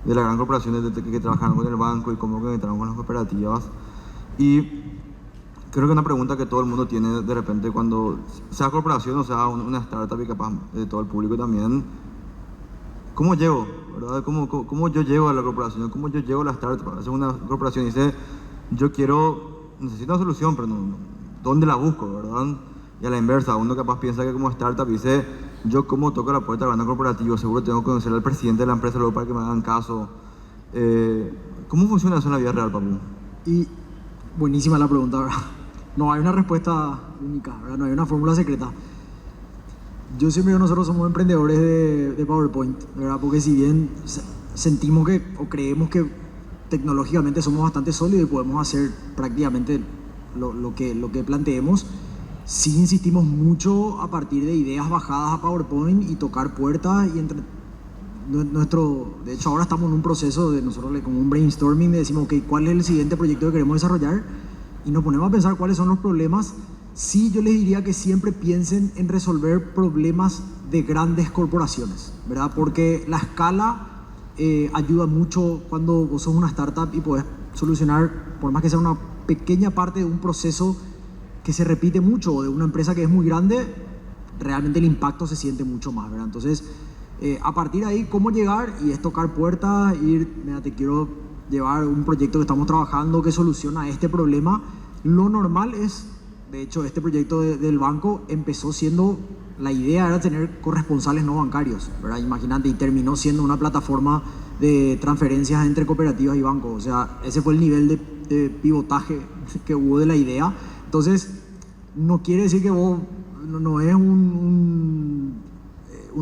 las grandes corporaciones que trabajaron con el banco y cómo entraron con las cooperativas. Y creo que una pregunta que todo el mundo tiene de repente cuando, sea corporación o sea una startup y capaz de todo el público también, ¿cómo llego? ¿Verdad? ¿Cómo yo llego a la corporación? ¿Cómo yo llego a la startup? A veces una corporación dice, necesito una solución, pero ¿dónde la busco? ¿Verdad? Y a la inversa, uno capaz piensa que como startup dice, yo cómo toco la puerta del banco corporativo, seguro tengo que conocer al presidente de la empresa luego para que me hagan caso. ¿Cómo funciona eso en la vida real, Papu? Y buenísima la pregunta, ¿verdad? No hay una respuesta única, ¿verdad? No hay una fórmula secreta. Yo siempre digo, nosotros somos emprendedores de PowerPoint, ¿verdad? Porque si bien sentimos que o creemos que tecnológicamente somos bastante sólidos y podemos hacer prácticamente lo que planteemos, sí insistimos mucho a partir de ideas bajadas a PowerPoint y tocar puertas y de hecho ahora estamos en un proceso de nosotros como un brainstorming de decimos, ok, ¿cuál es el siguiente proyecto que queremos desarrollar? Y nos ponemos a pensar cuáles son los problemas. Sí, yo les diría que siempre piensen en resolver problemas de grandes corporaciones, ¿verdad? Porque la escala ayuda mucho cuando vos sos una startup y podés solucionar, por más que sea una pequeña parte de un proceso que se repite mucho, o de una empresa que es muy grande, realmente el impacto se siente mucho más, ¿verdad? Entonces, a partir de ahí, ¿cómo llegar? Y es tocar puertas, mira, te quiero llevar un proyecto que estamos trabajando que soluciona este problema. Lo normal es, de hecho, este proyecto del banco empezó siendo, la idea era tener corresponsales no bancarios, ¿verdad? Imagínate, y terminó siendo una plataforma de transferencias entre cooperativas y bancos. O sea, ese fue el nivel de pivotaje que hubo de la idea. Entonces, no quiere decir que vos, no es un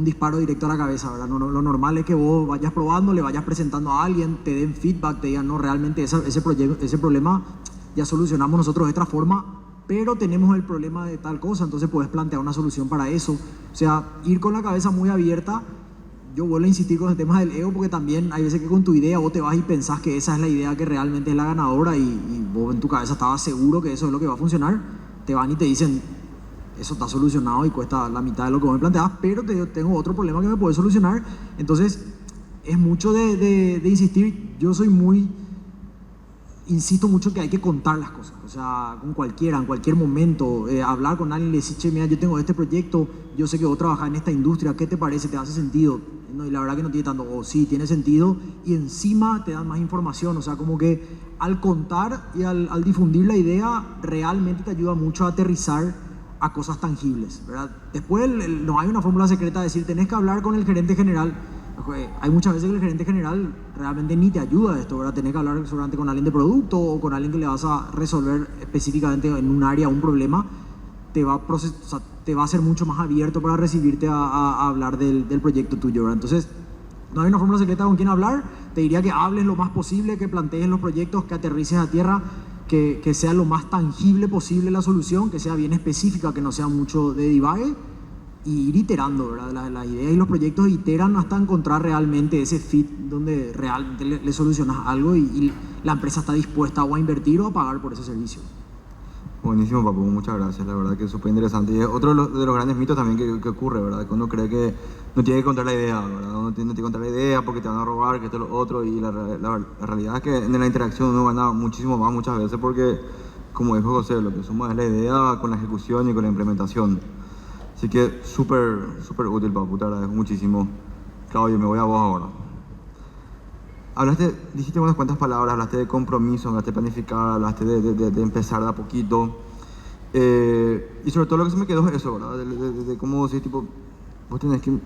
disparo directo a la cabeza, ¿verdad? Lo normal es que vos vayas probando, le vayas presentando a alguien, te den feedback, te digan, no, realmente ese problema ya solucionamos nosotros de otra forma, pero tenemos el problema de tal cosa, entonces puedes plantear una solución para eso. O sea, ir con la cabeza muy abierta. Yo vuelvo a insistir con el tema del ego, porque también hay veces que con tu idea vos te vas y pensás que esa es la idea que realmente es la ganadora y vos en tu cabeza estabas seguro que eso es lo que va a funcionar. Te van y te dicen, eso está solucionado y cuesta la mitad de lo que vos me planteabas, pero tengo otro problema que me puede solucionar. Entonces, es mucho de insistir. Yo insisto mucho que hay que contar las cosas, o sea, con cualquiera, en cualquier momento, hablar con alguien y le decir, che, mira, yo tengo este proyecto, yo sé que vos trabajás en esta industria, ¿qué te parece? ¿Te hace sentido? No, y la verdad que no tiene tanto, sí, tiene sentido, y encima te dan más información, o sea, como que al contar y al difundir la idea, realmente te ayuda mucho a aterrizar a cosas tangibles, ¿verdad? Después no hay una fórmula secreta de decir, tenés que hablar con el gerente general. Hay muchas veces que el gerente general realmente ni te ayuda a esto, ¿verdad? Tenés que hablar solamente con alguien de producto o con alguien que le vas a resolver específicamente en un área un problema, te va a ser mucho más abierto para recibirte a hablar del proyecto tuyo, ¿verdad? Entonces, no hay una fórmula secreta con quién hablar. Te diría que hables lo más posible, que plantees los proyectos, que aterrices a tierra, que sea lo más tangible posible la solución, que sea bien específica, que no sea mucho de divague, y ir iterando, ¿verdad? Las ideas y los proyectos iteran hasta encontrar realmente ese fit donde realmente le solucionas algo y la empresa está dispuesta o a invertir o a pagar por ese servicio. Buenísimo, Papu, muchas gracias, la verdad que es súper interesante. Y es otro de los grandes mitos también que ocurre, ¿verdad? Que uno cree que no tiene que contar la idea, ¿verdad? Uno tiene que contar la idea porque te van a robar, que esto es lo otro, y la realidad es que en la interacción uno gana muchísimo más muchas veces porque, como dijo José, lo que suma es la idea con la ejecución y con la implementación. Así que súper útil, Papu, te agradezco muchísimo. Claudio, me voy a vos ahora. Dijiste unas cuantas palabras, hablaste de compromiso, hablaste de planificar, hablaste de empezar de a poquito. Y sobre todo lo que se me quedó es eso, ¿verdad? De cómo decir, tipo, vos tenés que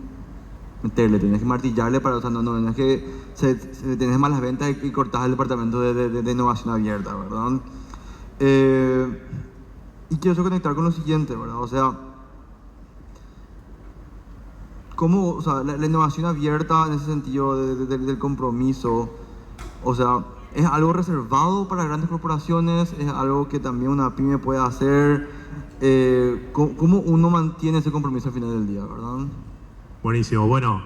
meterle, tenés que martillarle para, o sea, no tenés que, tenés malas ventas y cortás el departamento de innovación abierta, ¿verdad? Y quiero conectar con lo siguiente, ¿verdad? O sea, ¿cómo, o sea, la innovación abierta en ese sentido del compromiso, o sea, es algo reservado para grandes corporaciones? ¿Es algo que también una pyme puede hacer? ¿Cómo uno mantiene ese compromiso al final del día, verdad? Buenísimo. Bueno,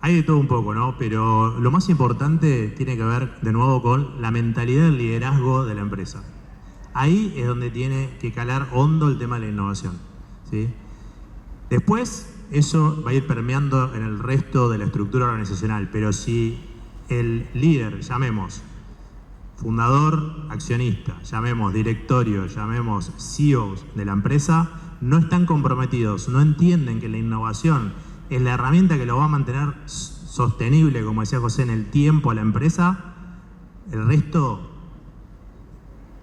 hay de todo un poco, ¿no? Pero lo más importante tiene que ver, de nuevo, con la mentalidad del liderazgo de la empresa. Ahí es donde tiene que calar hondo el tema de la innovación, ¿sí? Después, eso va a ir permeando en el resto de la estructura organizacional, pero si el líder, llamemos fundador, accionista, llamemos directorio, llamemos CEOs de la empresa, no están comprometidos, no entienden que la innovación es la herramienta que lo va a mantener sostenible, como decía José, en el tiempo a la empresa, el resto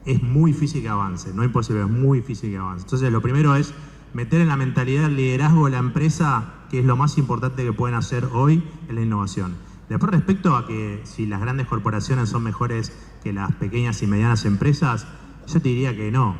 es muy difícil que avance, no imposible, es muy difícil que avance. Entonces, lo primero es meter en la mentalidad del liderazgo de la empresa, que es lo más importante que pueden hacer hoy en la innovación. Después, respecto a que si las grandes corporaciones son mejores que las pequeñas y medianas empresas, yo te diría que no.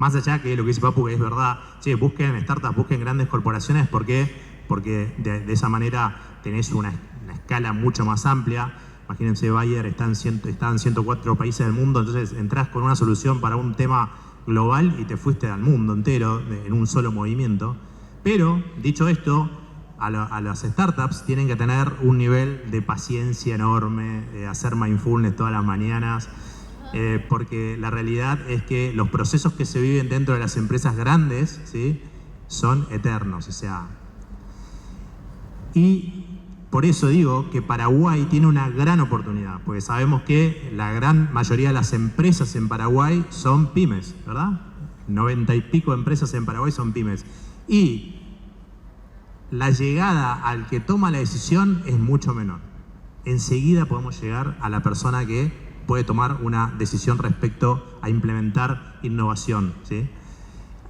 Más allá que lo que dice Papu, que es verdad, che, busquen startups, busquen grandes corporaciones, ¿por qué? Porque de esa manera tenés una escala mucho más amplia. Imagínense, Bayer está en 104 países del mundo, entonces entrás con una solución para un tema global y te fuiste al mundo entero en un solo movimiento. Pero, dicho esto, a las startups tienen que tener un nivel de paciencia enorme, hacer mindfulness todas las mañanas, porque la realidad es que los procesos que se viven dentro de las empresas grandes, ¿sí?, son eternos. O sea, y por eso digo que Paraguay tiene una gran oportunidad, porque sabemos que la gran mayoría de las empresas en Paraguay son pymes, ¿verdad? 90 y pico de empresas en Paraguay son pymes. Y la llegada al que toma la decisión es mucho menor. Enseguida podemos llegar a la persona que puede tomar una decisión respecto a implementar innovación, ¿sí?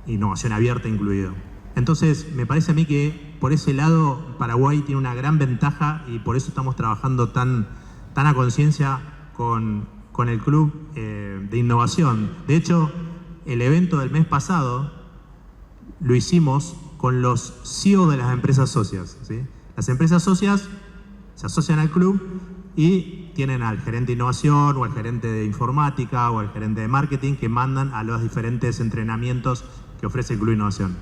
Innovación abierta incluido. Entonces, me parece a mí que por ese lado Paraguay tiene una gran ventaja y por eso estamos trabajando tan a conciencia con el club de innovación. De hecho, el evento del mes pasado lo hicimos con los CEO de las empresas socias, ¿sí? Las empresas socias se asocian al club y tienen al gerente de innovación o al gerente de informática o al gerente de marketing que mandan a los diferentes entrenamientos que ofrece el club de innovación.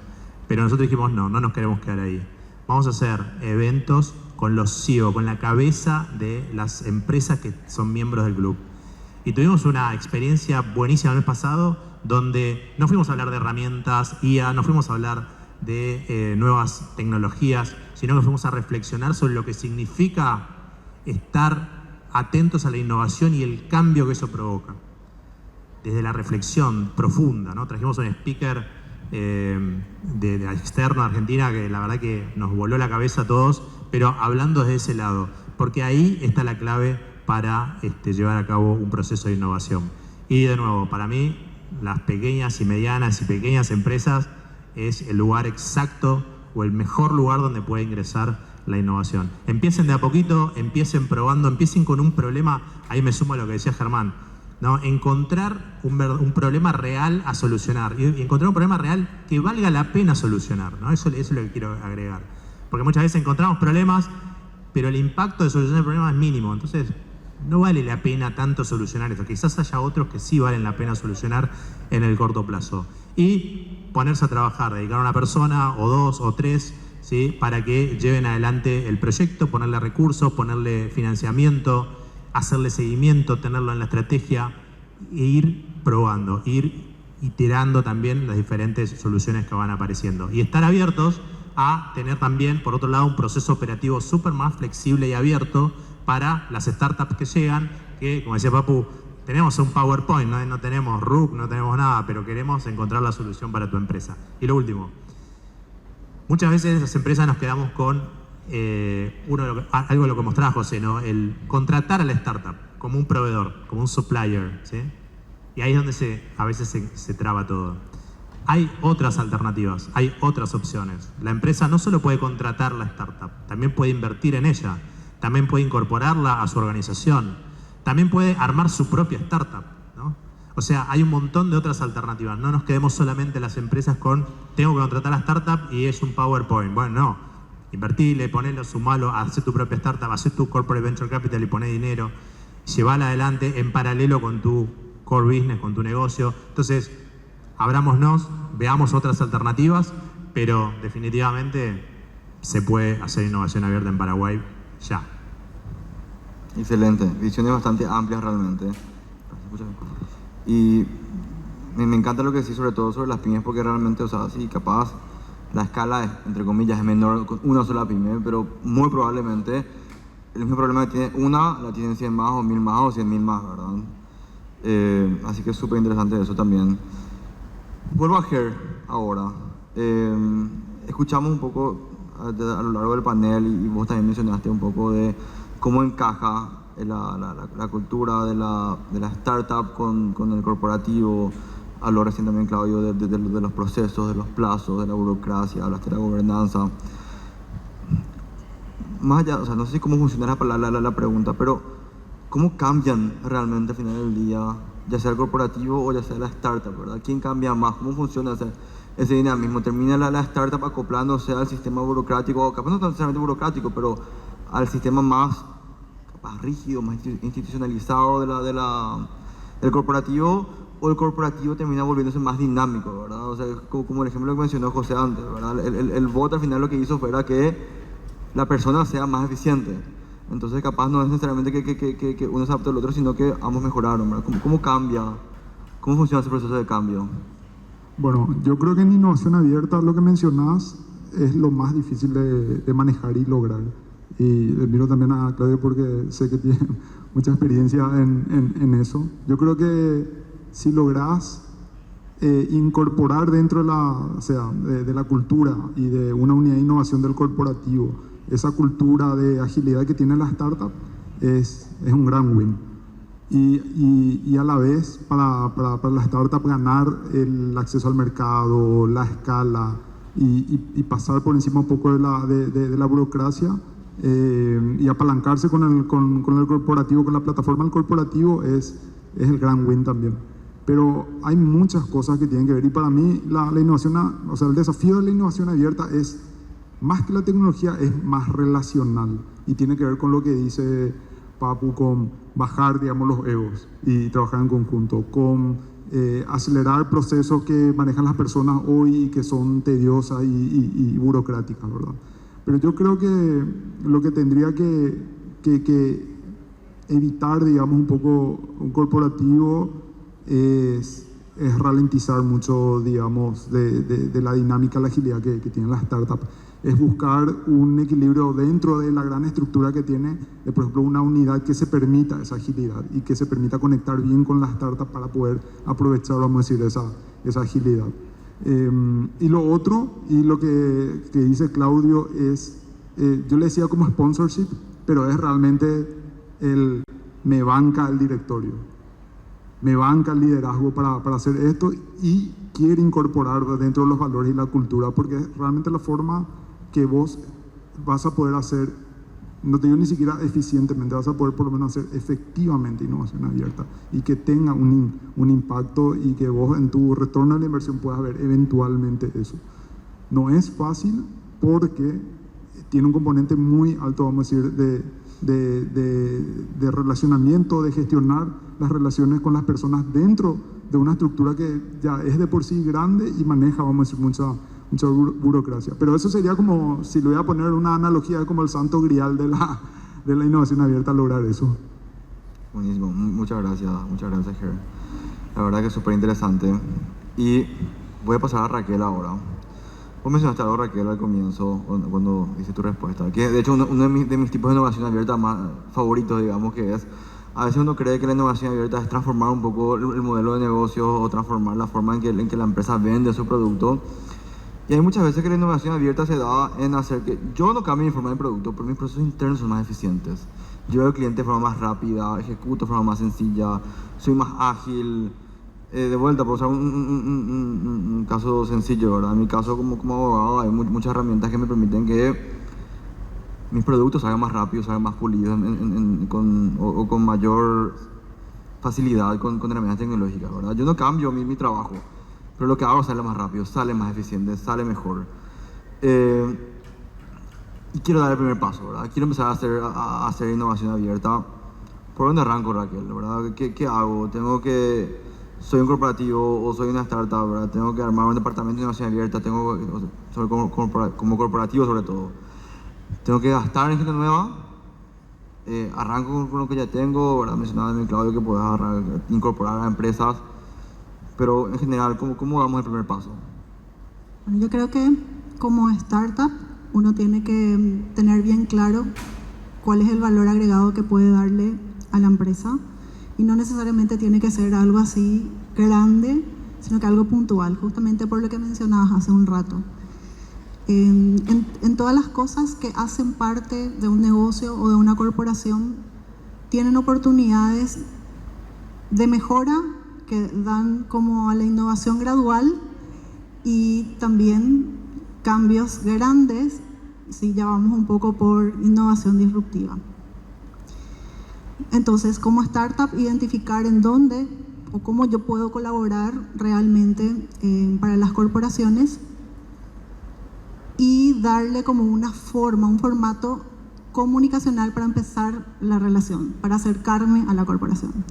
Pero nosotros dijimos, no nos queremos quedar ahí. Vamos a hacer eventos con los CEO, con la cabeza de las empresas que son miembros del club. Y tuvimos una experiencia buenísima el mes pasado, donde no fuimos a hablar de herramientas IA, no fuimos a hablar de nuevas tecnologías, sino que fuimos a reflexionar sobre lo que significa estar atentos a la innovación y el cambio que eso provoca. Desde la reflexión profunda, ¿no? Trajimos un speaker de externo a Argentina que la verdad que nos voló la cabeza a todos, pero hablando desde ese lado, porque ahí está la clave para llevar a cabo un proceso de innovación. Y de nuevo, para mí, las pequeñas y medianas y pequeñas empresas es el lugar exacto o el mejor lugar donde puede ingresar la innovación. Empiecen de a poquito, empiecen probando, empiecen con un problema. Ahí me sumo a lo que decía Germán, ¿no? Encontrar un problema real a solucionar y encontrar un problema real que valga la pena solucionar, ¿no? Eso es lo que quiero agregar. Porque muchas veces encontramos problemas, pero el impacto de solucionar el problema es mínimo. Entonces, no vale la pena tanto solucionar esto. Quizás haya otros que sí valen la pena solucionar en el corto plazo. Y ponerse a trabajar, dedicar a una persona o dos o tres, ¿sí?, para que lleven adelante el proyecto, ponerle recursos, ponerle financiamiento, hacerle seguimiento, tenerlo en la estrategia e ir probando, ir iterando también las diferentes soluciones que van apareciendo. Y estar abiertos a tener también, por otro lado, un proceso operativo súper más flexible y abierto para las startups que llegan, que, como decía Papu, tenemos un PowerPoint, no tenemos RUC, no tenemos nada, pero queremos encontrar la solución para tu empresa. Y lo último, Muchas veces las empresas nos quedamos con algo de lo que mostraba José, ¿no? El contratar a la startup como un proveedor, como un supplier, ¿sí? Y ahí es donde a veces se traba todo. Hay otras alternativas, hay otras opciones. La empresa no solo puede contratar la startup, también puede invertir en ella, también puede incorporarla a su organización, también puede armar su propia startup, ¿no? O sea, hay un montón de otras alternativas. No nos quedemos solamente las empresas con tengo que contratar a la startup y es un PowerPoint. Bueno, no. Invertile, ponelo, sumalo, haz tu propia startup, haz tu corporate venture capital y poné dinero. Llevala adelante en paralelo con tu core business, con tu negocio. Entonces, abrámonos, veamos otras alternativas, pero definitivamente se puede hacer innovación abierta en Paraguay ya. Excelente, visiones bastante amplias realmente. Y me encanta lo que decís sobre todo sobre las pymes, porque realmente, o sea, sí, capaz la escala es, entre comillas, es menor con una sola pyme, pero muy probablemente el mismo problema que tiene una, la tienen 100 más o 1000 más o 100.000 más, ¿verdad? Así que es súper interesante eso también. Vuelvo a Ger ahora. Escuchamos un poco a lo largo del panel y vos también mencionaste un poco de cómo encaja la cultura de la startup con el corporativo. Habló recién también Claudio de los procesos, de los plazos, de la burocracia, hablaste de la gobernanza. Más allá, o sea, no sé cómo funciona la pregunta, pero ¿cómo cambian realmente al final del día, ya sea el corporativo o ya sea la startup, ¿verdad? ¿Quién cambia más? ¿Cómo funciona ese dinamismo? ¿Termina la startup acoplándose al sistema burocrático, o capaz no necesariamente burocrático, pero al sistema más rígido, más institucionalizado del corporativo, o el corporativo termina volviéndose más dinámico, ¿verdad? O sea, como el ejemplo que mencionó José antes, ¿verdad? El bot al final lo que hizo fue que la persona sea más eficiente. Entonces capaz no es necesariamente que uno se adapte al otro, sino que ambos mejoraron, ¿verdad? ¿Cómo cambia? ¿Cómo funciona ese proceso de cambio? Bueno, yo creo que en innovación abierta lo que mencionás es lo más difícil de manejar y lograr. Y le miro también a Claudio porque sé que tiene mucha experiencia en eso. Yo creo que si lográs incorporar dentro de la cultura y de una unidad de innovación del corporativo esa cultura de agilidad que tiene la startup, es un gran win. Y a la vez, para la startup ganar el acceso al mercado, la escala y pasar por encima un poco de la burocracia, y apalancarse con el corporativo, con la plataforma del corporativo, es el gran win también. Pero hay muchas cosas que tienen que ver, y para mí la innovación, o sea, el desafío de la innovación abierta es, más que la tecnología, es más relacional, y tiene que ver con lo que dice Papu, con bajar, digamos, los egos y trabajar en conjunto, con acelerar procesos que manejan las personas hoy y que son tediosas y burocráticas, ¿verdad? Pero yo creo que lo que tendría que evitar, digamos, un poco un corporativo es ralentizar mucho, digamos, de la dinámica, la agilidad que tienen las startups. Es buscar un equilibrio dentro de la gran estructura que tiene, de, por ejemplo, una unidad que se permita esa agilidad y que se permita conectar bien con las startups para poder aprovechar, vamos a decir, esa agilidad. Y lo otro, y lo que dice Claudio, es, yo le decía como sponsorship, pero es realmente me banca el directorio, me banca el liderazgo para hacer esto, y quiere incorporar dentro de los valores y la cultura, porque es realmente la forma que vos vas a poder hacer, no te digo ni siquiera eficientemente, vas a poder por lo menos hacer efectivamente innovación abierta y que tenga un impacto, y que vos en tu retorno a la inversión puedas ver eventualmente eso. No es fácil porque tiene un componente muy alto, vamos a decir, de relacionamiento, de gestionar las relaciones con las personas dentro de una estructura que ya es de por sí grande y maneja, vamos a decir, mucha burocracia. Pero eso sería como, si le voy a poner una analogía, es como el santo grial de la innovación abierta, lograr eso. Buenísimo, muchas gracias, Ger. La verdad que es súper interesante. Y voy a pasar a Raquel ahora. Vos mencionaste algo, Raquel, al comienzo, cuando hice tu respuesta, que de hecho uno de mis tipos de innovación abierta más favoritos, digamos, que es, a veces uno cree que la innovación abierta es transformar un poco el modelo de negocio o transformar la forma en que la empresa vende su producto. Y hay muchas veces que la innovación abierta se da en hacer que yo no cambie mi forma de producto, pero mis procesos internos son más eficientes. Yo veo al cliente de forma más rápida, ejecuto de forma más sencilla, soy más ágil. De vuelta, por usar un caso sencillo, ¿verdad? En mi caso como abogado hay muchas herramientas que me permiten que mis productos salgan más rápido, salgan más pulidos con mayor facilidad con herramientas tecnológicas, ¿verdad? Yo no cambio mi trabajo, pero lo que hago sale más rápido, sale más eficiente, sale mejor. Y quiero dar el primer paso, ¿verdad? Quiero empezar a hacer innovación abierta. ¿Por dónde arranco, Raquel, verdad? ¿Qué hago? Soy un corporativo o soy una startup, ¿verdad? Tengo que armar un departamento de innovación abierta, como corporativo sobre todo. Tengo que gastar en gente nueva. Arranco con lo que ya tengo, ¿verdad? Mencionaba en Claudio que puedes incorporar a empresas, pero en general, ¿cómo damos el primer paso? Bueno, yo creo que como startup uno tiene que tener bien claro cuál es el valor agregado que puede darle a la empresa, y no necesariamente tiene que ser algo así grande, sino que algo puntual, justamente por lo que mencionabas hace un rato. En todas las cosas que hacen parte de un negocio o de una corporación, tienen oportunidades de mejora que dan como a la innovación gradual, y también cambios grandes si ya vamos un poco por innovación disruptiva. Entonces, como startup, identificar en dónde o cómo yo puedo colaborar realmente para las corporaciones, y darle como una forma, un formato comunicacional para empezar la relación, para acercarme a la corporación.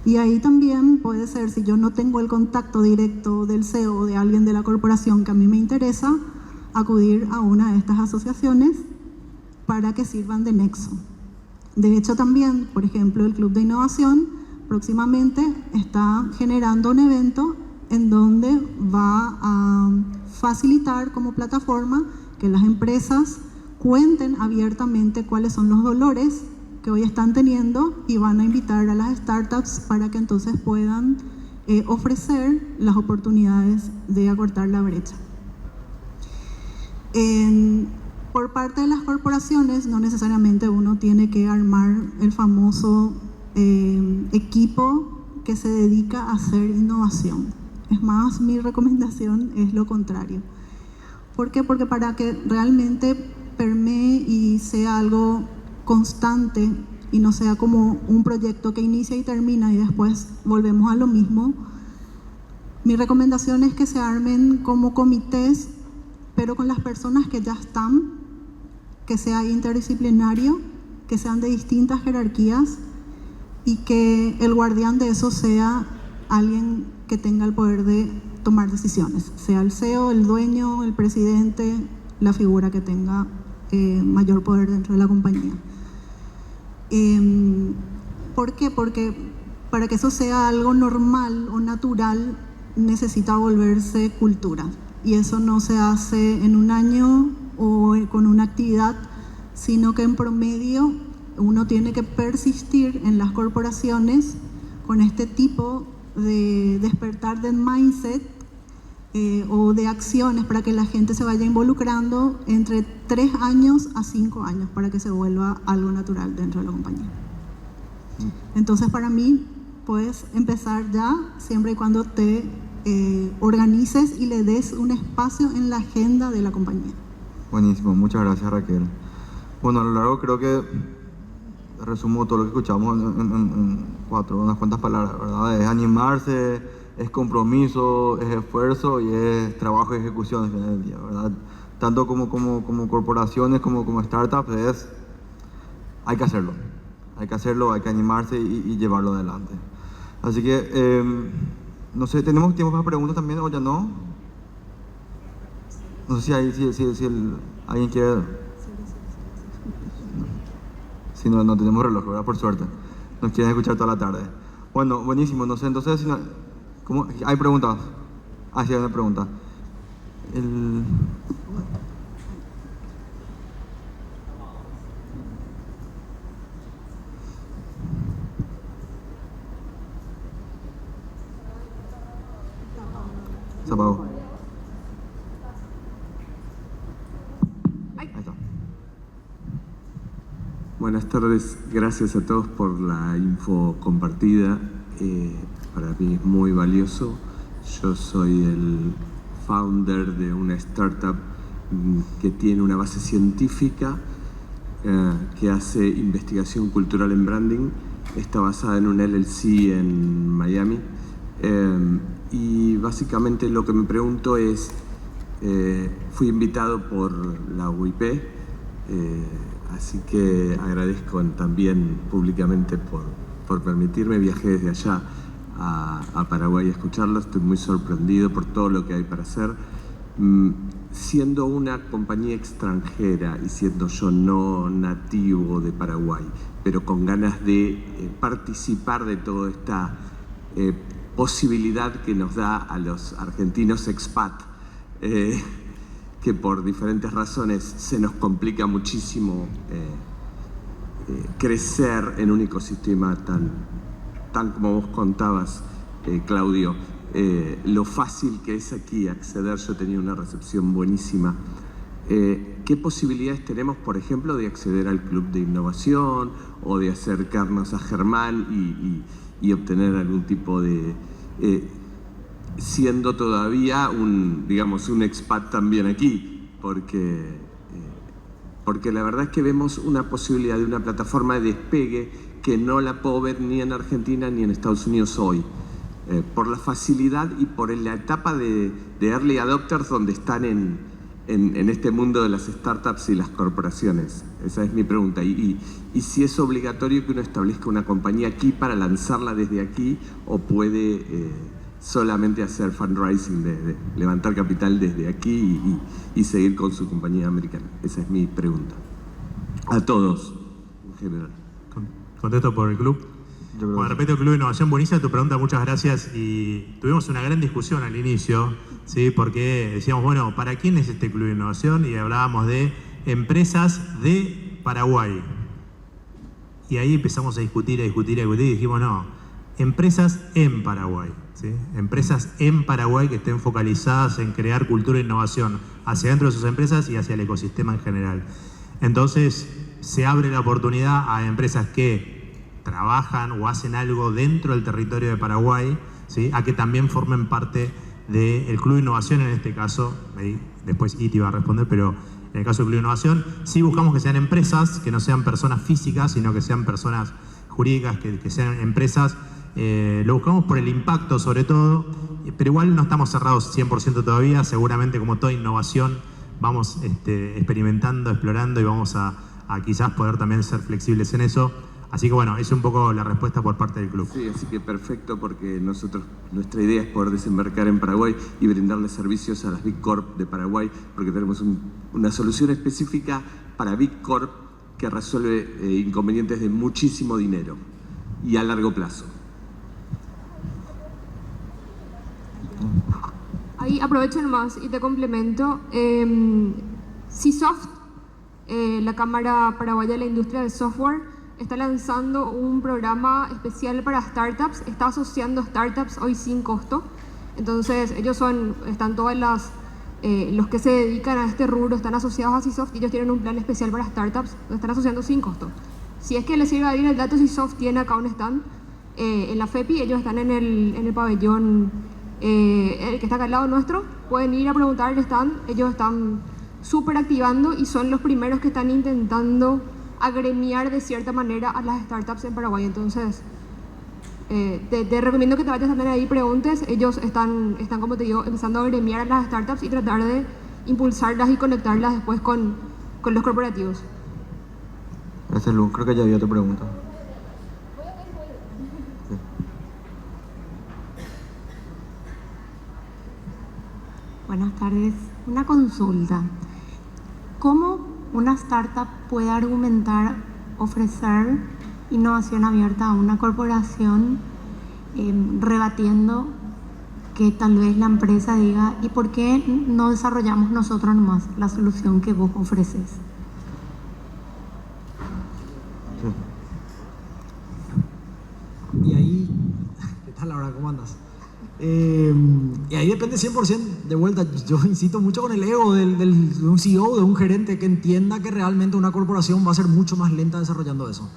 Y ahí también puede ser, si yo no tengo el contacto directo del CEO o de alguien de la corporación que a mí me interesa, acudir a una de estas asociaciones para que sirvan de nexo. De hecho, también, por ejemplo, el Club de Innovación próximamente está generando un evento en donde va a facilitar como plataforma que las empresas cuenten abiertamente cuáles son los dolores que hoy están teniendo, y van a invitar a las startups para que entonces puedan ofrecer las oportunidades de acortar la brecha. Por parte de las corporaciones, no necesariamente uno tiene que armar el famoso equipo que se dedica a hacer innovación. Es más, mi recomendación es lo contrario. ¿Por qué? Porque para que realmente permee y sea algo constante y no sea como un proyecto que inicia y termina y después volvemos a lo mismo, mi recomendación es que se armen como comités, pero con las personas que ya están, que sea interdisciplinario, que sean de distintas jerarquías, y que el guardián de eso sea alguien que tenga el poder de tomar decisiones, sea el CEO, el dueño, el presidente, la figura que tenga mayor poder dentro de la compañía. ¿Por qué? Porque para que eso sea algo normal o natural, necesita volverse cultura. Y eso no se hace en un año o con una actividad, sino que en promedio uno tiene que persistir en las corporaciones con este tipo de despertar del mindset o de acciones para que la gente se vaya involucrando entre 3 años a 5 años para que se vuelva algo natural dentro de la compañía. Entonces, para mí, puedes empezar ya siempre y cuando te organices y le des un espacio en la agenda de la compañía. Buenísimo, muchas gracias, Raquel. Bueno, a lo largo creo que resumo todo lo que escuchamos en unas cuantas palabras, ¿verdad? Es animarse, es compromiso, es esfuerzo y es trabajo y ejecución al final del día, ¿verdad? Tanto como corporaciones como startups, hay que hacerlo, hay que animarse y llevarlo adelante. Así que, no sé, ¿tenemos tiempo para preguntas también o ya no? No sé si alguien quiere... Si no tenemos reloj, ¿verdad? Por suerte. Nos quieren escuchar toda la tarde. Bueno, buenísimo. No sé, entonces, ¿cómo? ¿Hay preguntas? Ah, sí, hay una pregunta. Se apagó. Buenas tardes, gracias a todos por la info compartida. Para mí es muy valioso. Yo soy el founder de una startup que tiene una base científica, que hace investigación cultural en branding. Está basada en un LLC en Miami. Y básicamente lo que me pregunto es, fui invitado por la UIP, así que agradezco también públicamente por permitirme. Viajé desde allá a Paraguay a escucharlo. Estoy muy sorprendido por todo lo que hay para hacer. Siendo una compañía extranjera y siendo yo no nativo de Paraguay, pero con ganas de participar de toda esta posibilidad que nos da a los argentinos expat, que por diferentes razones se nos complica muchísimo crecer en un ecosistema tan como vos contabas, Claudio, lo fácil que es aquí acceder. Yo tenía una recepción buenísima. ¿Qué posibilidades tenemos, por ejemplo, de acceder al Club de Innovación o de acercarnos a Germán y obtener algún tipo de... siendo todavía un expat también aquí, porque la verdad es que vemos una posibilidad de una plataforma de despegue que no la puedo ver ni en Argentina ni en Estados Unidos hoy, por la facilidad y por la etapa de early adopters donde están en este mundo de las startups y las corporaciones. Esa es mi pregunta. Y si es obligatorio que uno establezca una compañía aquí para lanzarla desde aquí, o puede solamente hacer fundraising, de levantar capital desde aquí y seguir con su compañía americana. Esa es mi pregunta. A todos, en general. Contesto por el club. Con respecto al Club de Innovación, buenísima tu pregunta, muchas gracias. Y tuvimos una gran discusión al inicio, ¿sí? Porque decíamos, bueno, ¿para quién es este Club de Innovación? Y hablábamos de empresas de Paraguay. Y ahí empezamos a discutir y dijimos, no, empresas en Paraguay, ¿sí? Empresas en Paraguay que estén focalizadas en crear cultura e innovación hacia dentro de sus empresas y hacia el ecosistema en general. Entonces, se abre la oportunidad a empresas que trabajan o hacen algo dentro del territorio de Paraguay, ¿sí? A que también formen parte del Club de Innovación en este caso. Después Iti va a responder, pero en el caso del Club de Innovación sí buscamos que sean empresas, que no sean personas físicas, sino que sean personas jurídicas, que sean empresas. Lo buscamos por el impacto sobre todo, pero igual no estamos cerrados 100% todavía. Seguramente, como toda innovación, vamos experimentando, explorando, y vamos a quizás poder también ser flexibles en eso. Así que bueno, esa es un poco la respuesta por parte del club. Sí, así que perfecto, porque nuestra idea es poder desembarcar en Paraguay y brindarle servicios a las Big Corp de Paraguay, porque tenemos una solución específica para Big Corp que resuelve inconvenientes de muchísimo dinero y a largo plazo. Ahí aprovecho nomás y te complemento. CSoft, la Cámara Paraguaya de la Industria del Software, está lanzando un programa especial para startups. Está asociando startups hoy sin costo. Entonces ellos están todas los que se dedican a este rubro están asociados a CSoft, y ellos tienen un plan especial para startups, lo están asociando sin costo. Si es que les sirve bien el dato, CSoft tiene acá un stand en la FEPI. Ellos están en el pabellón el que está acá al lado nuestro. Pueden ir a preguntar el stand. Ellos están súper activando y son los primeros que están intentando agremiar de cierta manera a las startups en Paraguay. Entonces, te recomiendo que te vayas también ahí y preguntes. Ellos están, como te digo, empezando a agremiar a las startups y tratar de impulsarlas y conectarlas después con los corporativos. Gracias, Lu. Creo que ya había tu pregunta. Buenas tardes. Una consulta. ¿Cómo una startup puede argumentar ofrecer innovación abierta a una corporación, rebatiendo que tal vez la empresa diga, ¿y por qué no desarrollamos nosotros nomás la solución que vos ofreces? Y ahí, ¿qué tal, Laura? ¿Cómo andas? Y ahí depende 100%, de vuelta, yo insisto mucho con el ego de un CEO, de un gerente que entienda que realmente una corporación va a ser mucho más lenta desarrollando eso.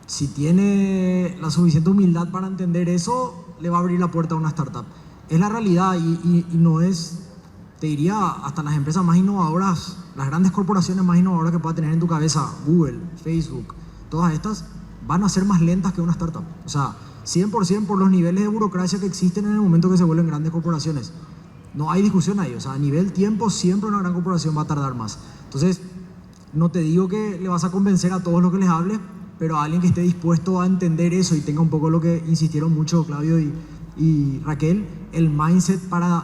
Si tiene la suficiente humildad para entender eso, le va a abrir la puerta a una startup. Es la realidad y no es, te diría, hasta las empresas más innovadoras, las grandes corporaciones más innovadoras que puedas tener en tu cabeza, Google, Facebook, todas estas van a ser más lentas que una startup. O sea, 100% por los niveles de burocracia que existen en el momento que se vuelven grandes corporaciones. No hay discusión ahí. O sea, a nivel tiempo siempre una gran corporación va a tardar más. Entonces, no te digo que le vas a convencer a todos los que les hables, pero a alguien que esté dispuesto a entender eso y tenga un poco lo que insistieron mucho Claudio y Raquel, el mindset para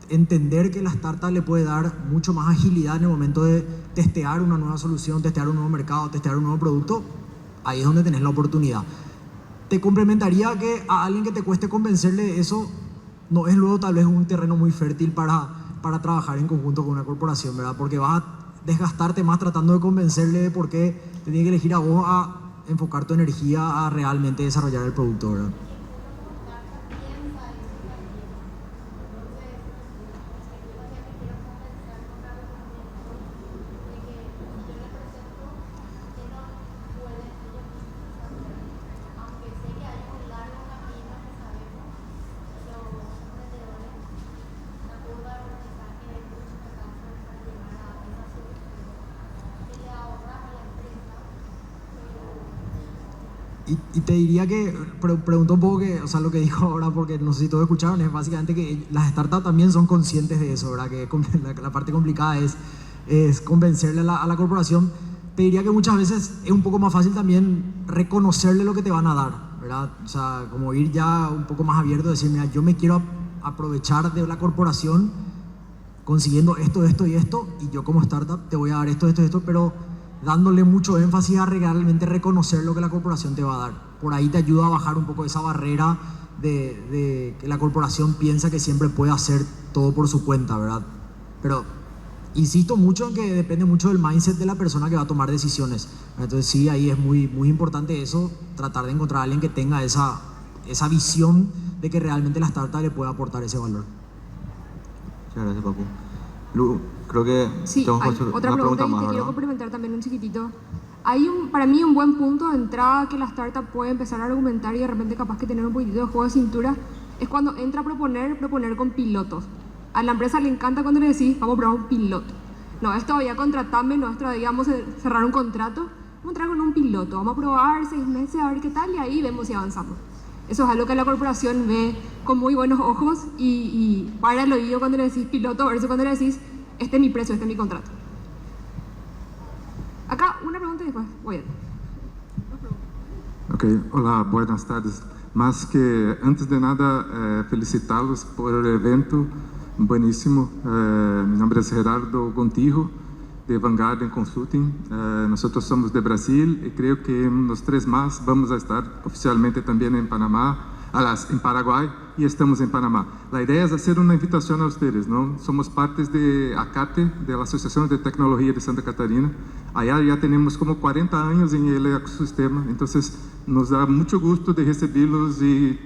entender que la startup le puede dar mucho más agilidad en el momento de testear una nueva solución, testear un nuevo mercado, testear un nuevo producto. Ahí es donde tenés la oportunidad. Te complementaría que a alguien que te cueste convencerle de eso, no es luego tal vez un terreno muy fértil para trabajar en conjunto con una corporación, ¿verdad? Porque vas a desgastarte más tratando de convencerle de por qué te tiene que elegir a vos a enfocar tu energía a realmente desarrollar el producto, ¿verdad? Y te diría que, pregunto un poco que, o sea, lo que dijo ahora, porque no sé si todos escucharon, es básicamente que las startups también son conscientes de eso, ¿verdad? Que la parte complicada es convencerle a la corporación. Te diría que muchas veces es un poco más fácil también reconocerle lo que te van a dar, ¿verdad? O sea, como ir ya un poco más abierto, decir, mira, yo me quiero aprovechar de la corporación consiguiendo esto, esto y esto, y yo como startup te voy a dar esto, esto y esto, pero dándole mucho énfasis a realmente reconocer lo que la corporación te va a dar. Por ahí te ayuda a bajar un poco esa barrera de que la corporación piensa que siempre puede hacer todo por su cuenta, ¿verdad? Pero insisto mucho en que depende mucho del mindset de la persona que va a tomar decisiones. Entonces sí, ahí es muy, muy importante eso, tratar de encontrar a alguien que tenga esa visión de que realmente la startup le puede aportar ese valor. Muchas gracias, Papu. Lu, creo que sí, tengo hay una otra pregunta más, y te quiero ¿verdad? complementar también un chiquitito. Hay para mí un buen punto de entrada que la startup puede empezar a argumentar y de repente capaz que tener un poquitito de juego de cintura, es cuando entra a proponer con pilotos. A la empresa le encanta cuando le decís, vamos a probar un piloto. No, es todavía contratame, no es todavía vamos a cerrar un contrato, vamos a entrar con un piloto, vamos a probar 6 meses a ver qué tal y ahí vemos si avanzamos. Eso es algo que la corporación ve con muy buenos ojos y para el oído cuando le decís piloto versus cuando le decís, este es mi precio, este es mi contrato. Acá una pregunta y después voy a... Ok, hola, buenas tardes. Más que antes de nada, felicitarlos por el evento, buenísimo. Mi nombre es Gerardo Gontijo, de Vanguard Consulting. Nosotros somos de Brasil y creo que unos 3 más vamos a estar oficialmente también en Panamá, en Paraguay, y estamos en Panamá. La idea es hacer una invitación a ustedes, ¿no? Somos partes de ACATE, de la Asociación de Tecnología de Santa Catarina. Allá ya tenemos como 40 años en el ecosistema, entonces nos da mucho gusto de recibirlos y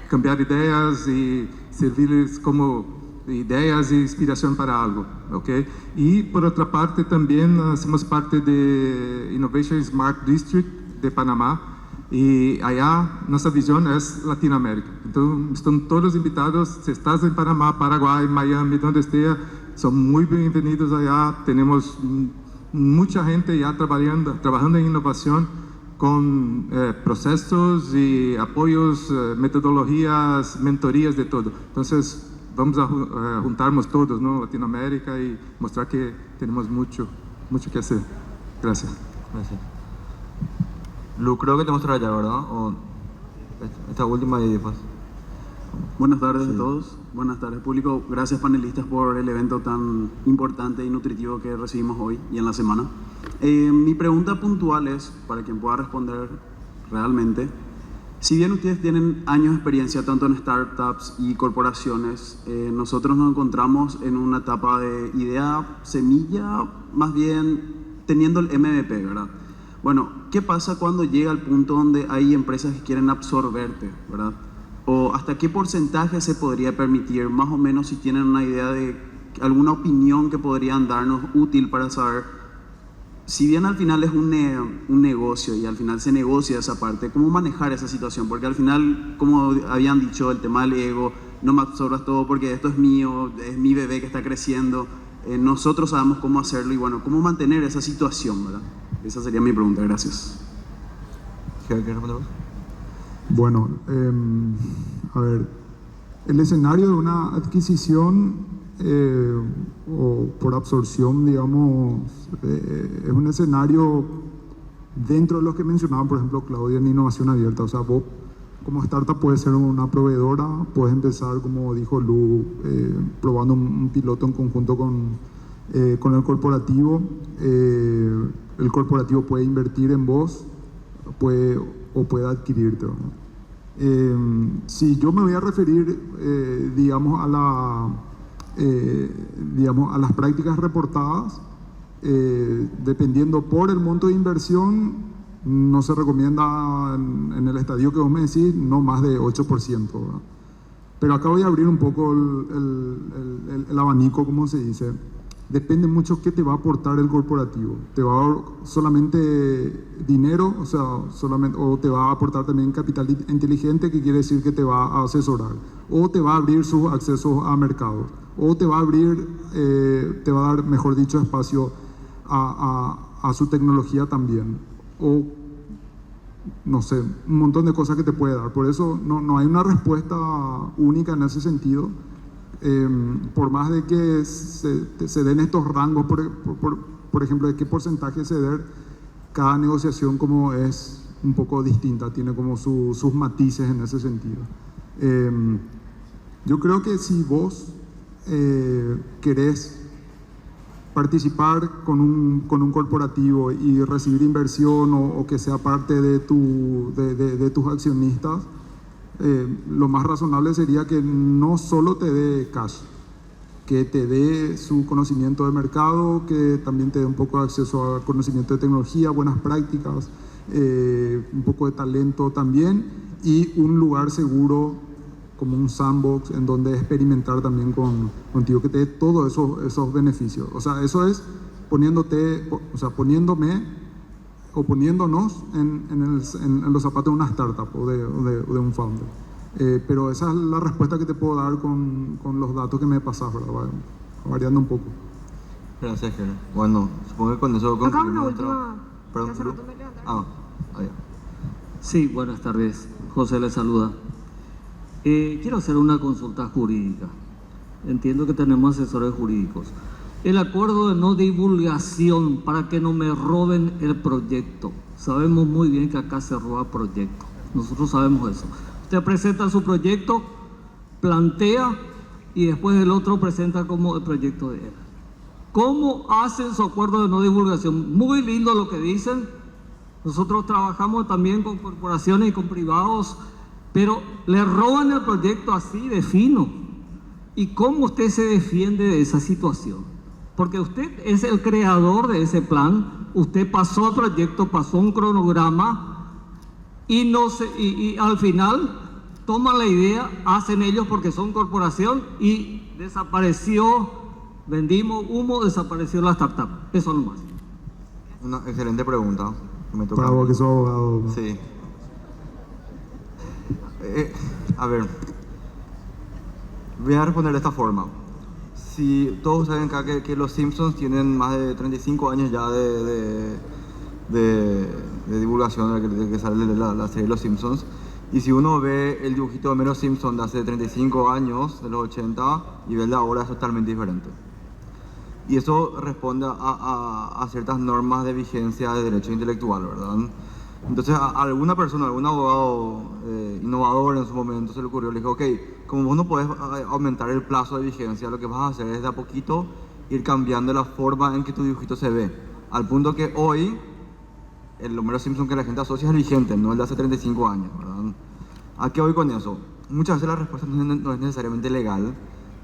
cambiar ideas y servirles como ideas e inspiración para algo, ¿ok? Y por otra parte también hacemos parte de Innovation Smart District de Panamá y allá nuestra visión es Latinoamérica. Entonces están todos invitados, si estás en Panamá, Paraguay, Miami, donde esté, son muy bienvenidos allá. Tenemos mucha gente ya trabajando en innovación con procesos y apoyos, metodologías, mentorías de todo. Entonces vamos a juntarnos todos, ¿no? Latinoamérica y mostrar que tenemos mucho que hacer. Gracias. Gracias. Lu, creo que te mostraré ya, ¿verdad? O esta última y después. Buenas tardes a todos. Buenas tardes, público. Gracias, panelistas, por el evento tan importante y nutritivo que recibimos hoy y en la semana. Mi pregunta puntual es, para quien pueda responder realmente, si bien ustedes tienen años de experiencia tanto en startups y corporaciones, nosotros nos encontramos en una etapa de idea, semilla, más bien teniendo el MVP, ¿verdad? Bueno, ¿qué pasa cuando llega al punto donde hay empresas que quieren absorberte, ¿verdad? ¿O hasta qué porcentaje se podría permitir? Más o menos, si tienen una idea de alguna opinión que podrían darnos útil para saber, si bien al final es un negocio y al final se negocia esa parte, ¿cómo manejar esa situación? Porque al final, como habían dicho, el tema del ego, no me absorbas todo porque esto es mío, es mi bebé que está creciendo. Nosotros sabemos cómo hacerlo y bueno, cómo mantener esa situación, ¿verdad? Esa sería mi pregunta. Gracias. ¿Quieres responder vos? Bueno, a ver, el escenario de una adquisición o por absorción, digamos, es un escenario dentro de los que mencionaban, por ejemplo, Claudia, en innovación abierta. O sea, vos como startup puedes ser una proveedora, puedes empezar, como dijo Lu, probando un piloto en conjunto con el corporativo. El corporativo puede invertir en vos o puede adquirirte, ¿no? Si yo me voy a referir, digamos, a las prácticas reportadas, dependiendo por el monto de inversión, no se recomienda en el estadio que vos me decís, no más de 8%, ¿verdad? Pero acá voy a abrir un poco el abanico, como se dice. Depende mucho qué te va a aportar el corporativo. ¿Te va a dar solamente dinero? O sea, o te va a aportar también capital inteligente, que quiere decir que te va a asesorar. O te va a abrir sus accesos a mercados. O te va a abrir, te va a dar, mejor dicho, espacio a su tecnología también. O, no sé, un montón de cosas que te puede dar. Por eso no hay una respuesta única en ese sentido. Por más de que se den estos rangos, por ejemplo, de qué porcentaje ceder, cada negociación como es un poco distinta, tiene como sus matices en ese sentido. Yo creo que si vos querés participar con un corporativo y recibir inversión o que sea parte de tus accionistas, lo más razonable sería que no solo te dé cash, que te dé su conocimiento de mercado, que también te dé un poco de acceso a conocimiento de tecnología, buenas prácticas, un poco de talento también, y un lugar seguro como un sandbox en donde experimentar también contigo, que te dé todos esos beneficios. O sea, eso es poniéndome o poniéndonos en los zapatos de una startup o de un founder. Pero esa es la respuesta que te puedo dar con los datos que me pasas, ¿verdad? Variando un poco. Gracias, Ger. Bueno, supongo que con eso Acá una concluimos última. Perdón, Hace rato me levantaron. ahí. Sí, buenas tardes. José le saluda. Quiero hacer una consulta jurídica. Entiendo que tenemos asesores jurídicos. El acuerdo de no divulgación para que no me roben el proyecto. Sabemos muy bien que acá se roba proyecto. Nosotros sabemos eso. Usted presenta su proyecto, plantea y después el otro presenta como el proyecto de él. ¿Cómo hacen su acuerdo de no divulgación? Muy lindo lo que dicen. Nosotros trabajamos también con corporaciones y con privados, pero le roban el proyecto así de fino. ¿Y cómo usted se defiende de esa situación? Porque usted es el creador de ese plan, usted pasó el proyecto, pasó un cronograma y al final toman la idea, hacen ellos porque son corporación y desapareció, vendimos humo, desapareció la startup. Eso nomás. Una excelente pregunta. Que me toca. Para vos que sos abogado. Sí. A ver, voy a responder de esta forma. Si todos saben acá que los Simpsons tienen más de 35 años ya de divulgación de que sale la serie Los Simpsons, y si uno ve el dibujito de Homero Simpson de hace 35 años, de los 80, y ve el de ahora, es totalmente diferente. Y eso responde a ciertas normas de vigencia de derecho intelectual, ¿verdad? Entonces a alguna persona, algún abogado innovador en su momento se le ocurrió, le dijo, ok, como vos no podés aumentar el plazo de vigencia, lo que vas a hacer es de a poquito ir cambiando la forma en que tu dibujito se ve, al punto que hoy el Homero Simpson que la gente asocia es vigente, no el de hace 35 años, ¿verdad? ¿A qué voy con eso? Muchas veces la respuesta no es necesariamente legal,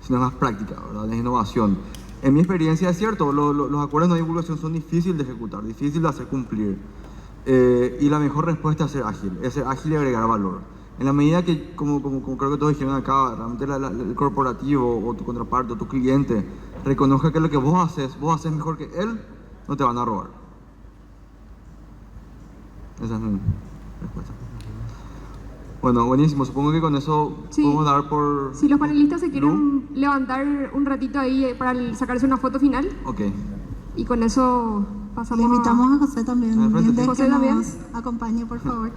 sino más práctica, ¿verdad? Es innovación. En mi experiencia es cierto, los acuerdos de no divulgación son difíciles de ejecutar, difíciles de hacer cumplir. Y la mejor respuesta es ser ágil y agregar valor. En la medida que, como creo que todos dijeron acá, realmente el corporativo o tu contraparte o tu cliente reconozca que lo que vos haces mejor que él, no te van a robar. Esa es mi respuesta. Bueno, buenísimo. Supongo que con eso podemos dar por... Si los panelistas se quieren levantar un ratito ahí para sacarse una foto final. Ok. Y con eso pasamos Le invitamos a José también. Al frente. Bien, José que también. nos acompañe, por favor.